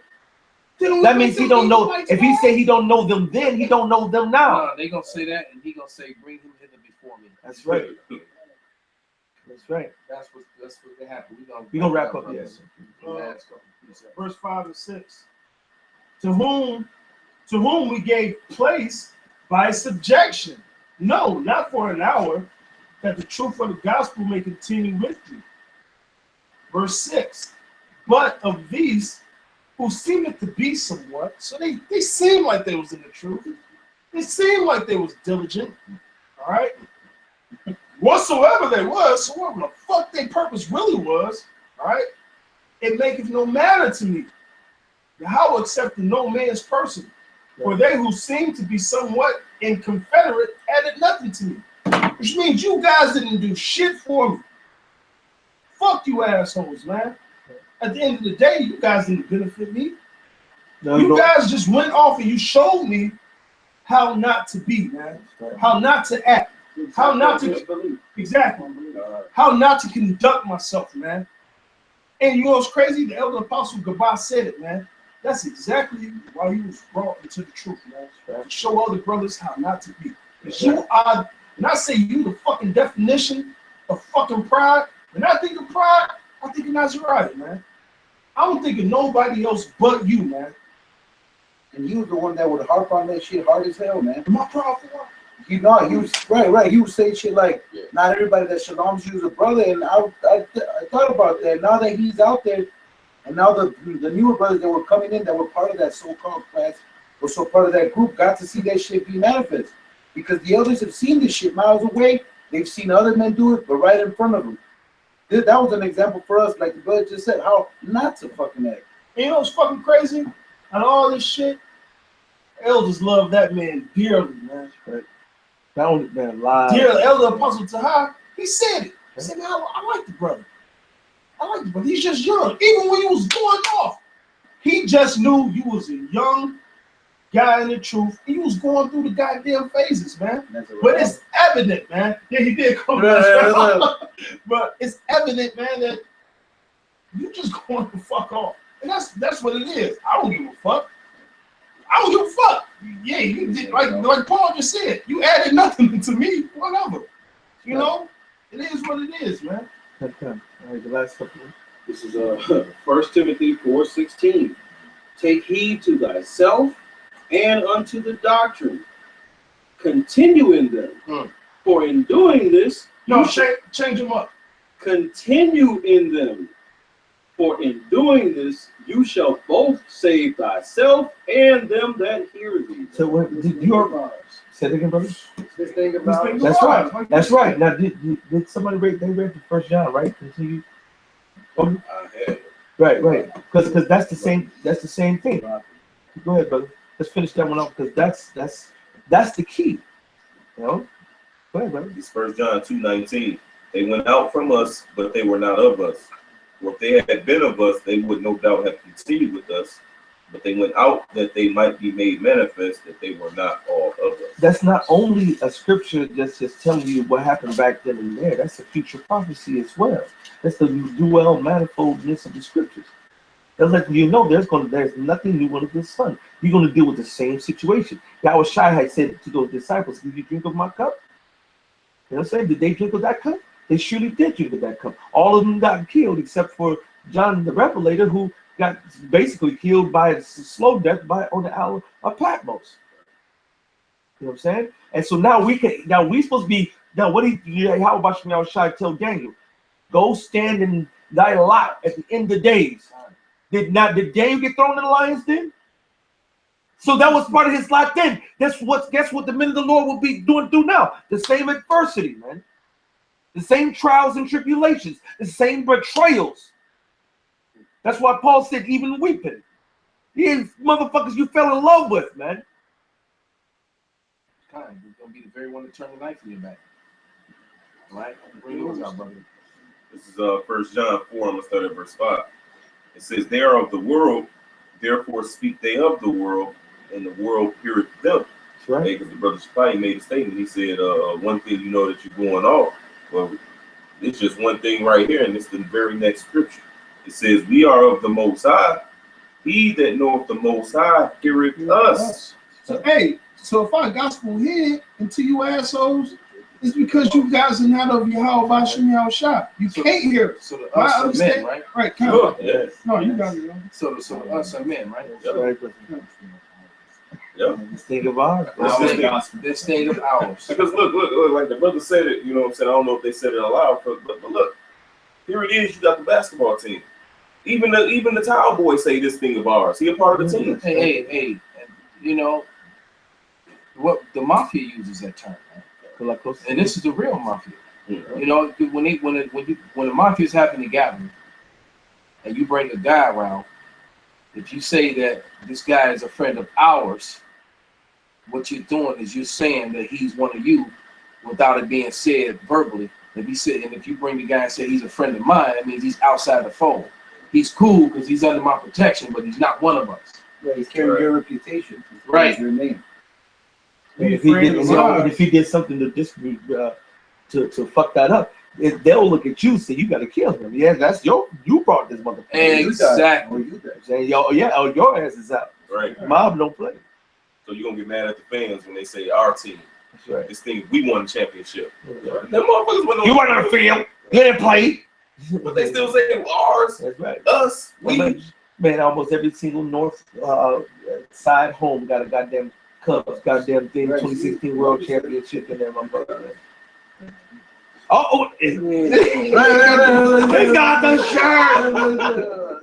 That means he don't know. If he say he don't know them then, he don't know them now. They going to say that, and he going to say, bring him hither before me. That's right. That's right. That's what they happen. We're going to wrap up, yes. Verse 5 and 6. To whom we gave place by subjection. No, not for an hour, that the truth of the gospel may continue with you. Verse 6. But of these who seemed to be somewhat, so they seemed like they was in the truth. They seemed like they was diligent. All right? Whatsoever they was, so whatever the fuck their purpose really was, all right? It maketh no matter to me. How accept no man's person. For they who seem to be somewhat in confederate added nothing to me. Which means you guys didn't do shit for me. Fuck you assholes, man. At the end of the day, you guys didn't benefit me. You guys just went off and you showed me how not to be, man. How not to act. How not to exactly. How not to conduct myself, man. And you know what's crazy? The elder apostle Gabah said it, man. That's exactly why he was brought into the truth, man. To show other brothers how not to be. Because you are, when I say you, the fucking definition of fucking pride, when I think of pride, I think of Nazariah, man. I don't think of nobody else but you, man. And you was the one that would harp on that shit hard as hell, man. Am I proud for what? He was right. He was saying shit like, not everybody that shalom's you is a brother. And I thought about that. Now that he's out there, and now the newer brothers that were coming in that were part of that so-called class, or so part of that group, got to see that shit be manifest. Because the elders have seen this shit miles away. They've seen other men do it, but right in front of them. That was an example for us, like the brother just said, how not to fucking act. You know what's fucking crazy? And all this shit, elders love that man dearly, man. Right. That only man live. Dear Elder Apostle Tahar, he said it. He said, man, I like the brother. I like the brother. He's just young. Even when he was going off, he just knew you was a young guy in the truth. He was going through the goddamn phases, man. But it's evident, man. Yeah, he did come but it's evident, man, that you just going to fuck off. And that's what it is. I don't give a fuck. I don't give a fuck. Yeah, you did like Paul just said. You added nothing to me, whatever. You know, it is what it is, man. All right, the last couple. This is 1 Timothy 4:16. Take heed to thyself and unto the doctrine. Continue in them. For in doing this, change them up. Continue in them. For in doing this, you shall both save thyself and them that hear thee. So what did you say it again, brother? This thing about That's right. That's right. Now did somebody read? They read the 1 John, right? Continue. Oh, right. Because that's the same. That's the same thing. Go ahead, brother. Let's finish that one up because that's the key. You know. Go ahead, brother. It's 1 John 2:19. They went out from us, but they were not of us. For if they had been of us, they would no doubt have continued with us. But they went out that they might be made manifest that they were not all of us. That's not only a scripture that's just telling you what happened back then and there. That's a future prophecy as well. That's the dual manifoldness of the scriptures. That's like there's nothing new under the sun. You're going to deal with the same situation. Yahweh Shai had said to those disciples, "Did you drink of my cup?" You know what I'm saying? Did they drink of that cup? They surely did drink of that cup. All of them got killed except for John the Revelator, who got basically killed by a slow death on the Isle of Patmos. You know what I'm saying? And so now we supposed to be what how about Yahweh Shai tell Daniel? Go stand in thy lot at the end of days. Did Daniel get thrown in the lion's den? So that was part of his lot then. Guess what the men of the Lord will be doing through now? The same adversity, man. The same trials and tribulations, the same betrayals. That's why Paul said, even weeping. These motherfuckers you fell in love with, man. Kind, it's gonna be the very one to turn the knife in your back. All right? Bring yours out, brother. This is 1 John 4, I'm going to start at verse 5. It says, they are of the world, therefore speak they of the world, and the world heareth them. That's right. Because the brother Shai made a statement. He said, one thing you know that you're going off. Well, it's just one thing right here, and it's the very next scripture. It says, we are of the Most High. He that knoweth the Most High heareth us. So so if our gospel hid into you assholes, it's because you guys are not of Yahweh Bashim Yahweh Shai. You can't hear it. So the us are men, right? Right, Sure, yes. No, you got it. So the us are men, right? Yeah. This thing of ours. This thing of ours. Because look, like the brother said it, you know what I'm saying? I don't know if they said it aloud, but look, here it is, you got the basketball team. Even the towel boys say this thing of ours. He a part of the team. Hey, you know what the mafia uses that term, right? And this is the real mafia. Mm-hmm. You know, when the mafia's having a gathering and you bring a guy around, if you say that this guy is a friend of ours, what you're doing is you're saying that he's one of you without it being said verbally. If you bring the guy and say he's a friend of mine, that means he's outside the fold. He's cool because he's under my protection, but he's not one of us. Yeah, he's carrying your reputation. Right. Your name. And if he did something to dispute to fuck that up, they'll look at you and say you got to kill him. Yeah, that's you brought this motherfucker. Exactly. Saying your ass is out. Right. Mob don't play. So you're gonna get mad at the fans when they say our team. That's right. This thing, we won the championship. Yeah. Them motherfuckers went on. You weren't on the field. You didn't play. But they still say ours. That's right. Us. We. Man, almost every single North side home got a goddamn Cubs, goddamn thing, 2016 World Championship in there, motherfucker. Man. Oh, they got the shirt.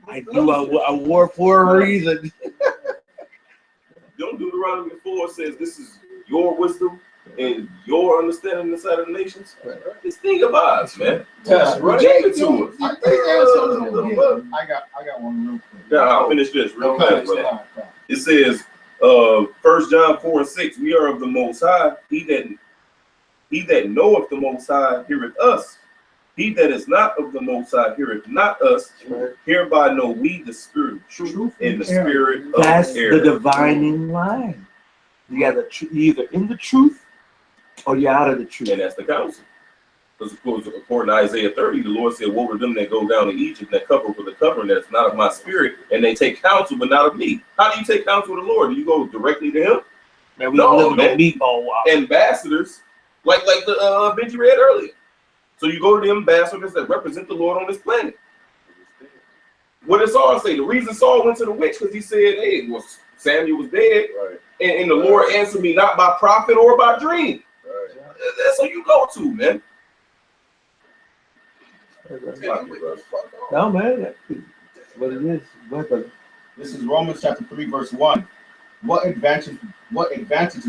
I wore for a reason. Don't Deuteronomy 4 says this is your wisdom and your understanding inside of the nations. This thing of ours, man. That's right. Give it to us. I got one real quick. Yeah, I'll finish this real fast, brother. It says, 1 John 4:6, we are of the Most High. He that knoweth the Most High heareth us. He that is not of the Most High heareth not us. Hereby know we the spirit of truth and the spirit of That's error. the divining line. You got you're either in the truth or you're out of the truth. And that's the counsel. Because according to Isaiah 30, the Lord said, woe to them that go down to Egypt, that cover with a covering that's not of my spirit, and they take counsel but not of me. How do you take counsel of the Lord? Do you go directly to him? Man, we live in that meatball wow. Ambassadors, like the Benji read earlier. So you go to the ambassadors that represent the Lord on this planet. What did Saul say? The reason Saul went to the witch because he said, hey, well, Samuel was dead, right. and the Lord answered me not by prophet or by dream. Right. That's who you go to, man. No, man, that's what it is. This is Romans chapter 3, verse 1. What advantage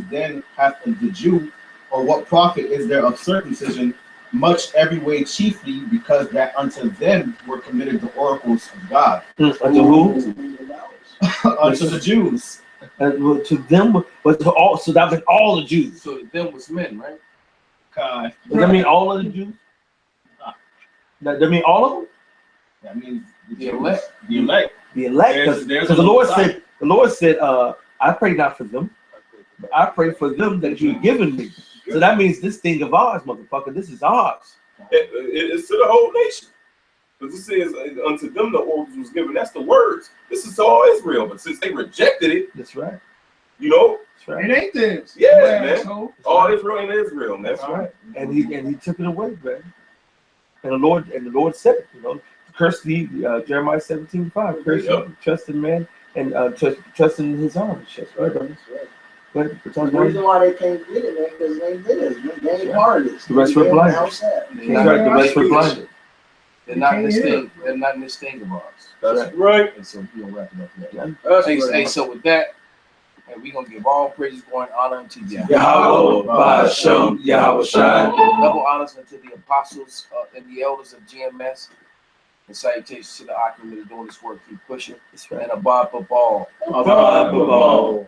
then hath the Jew, or what profit is there of circumcision? Much every way, chiefly because that unto them were committed the oracles of God. Unto who? Unto the Jews. To them, but to all. So that means all the Jews. So them was men, right? God. Does that mean all of the Jews? That mean all of them? That means the elect. The elect. The elect, There's because the Lord said, I pray not for them, but I pray for them that you've given me. So that means this thing of ours, motherfucker, this is ours. It's to the whole nation. Because it says, unto them the orders was given. That's the words. This is all Israel. But since they rejected it, That's right. you know, That's right. It ain't this. yeah, Man, man. so- All Israel ain't Israel, man. That's right. And he took it away, man. And the Lord said it, you know, curse thee, Jeremiah 17:5. Curse Yep. trust in man and trust in his arms. That's right, brother. But The reason why they can't get it, man, because they ain't did it. They ain't part of this. The rest were They blinded. outside. That's right. The rest were blinded. They're not in this thing. They're not in this thing of ours. That's right. And so we'll wrap it up there. That's Hey, right. hey, so with that, and we're gonna give all praises, glory, and honor unto Yahweh. Yahweh, Ba'ashem, Yahweh Shai. Double honors unto the apostles and the elders of GMS. And salutations to the Akim that are doing this work. Keep pushing. That's right. And above all. Above all.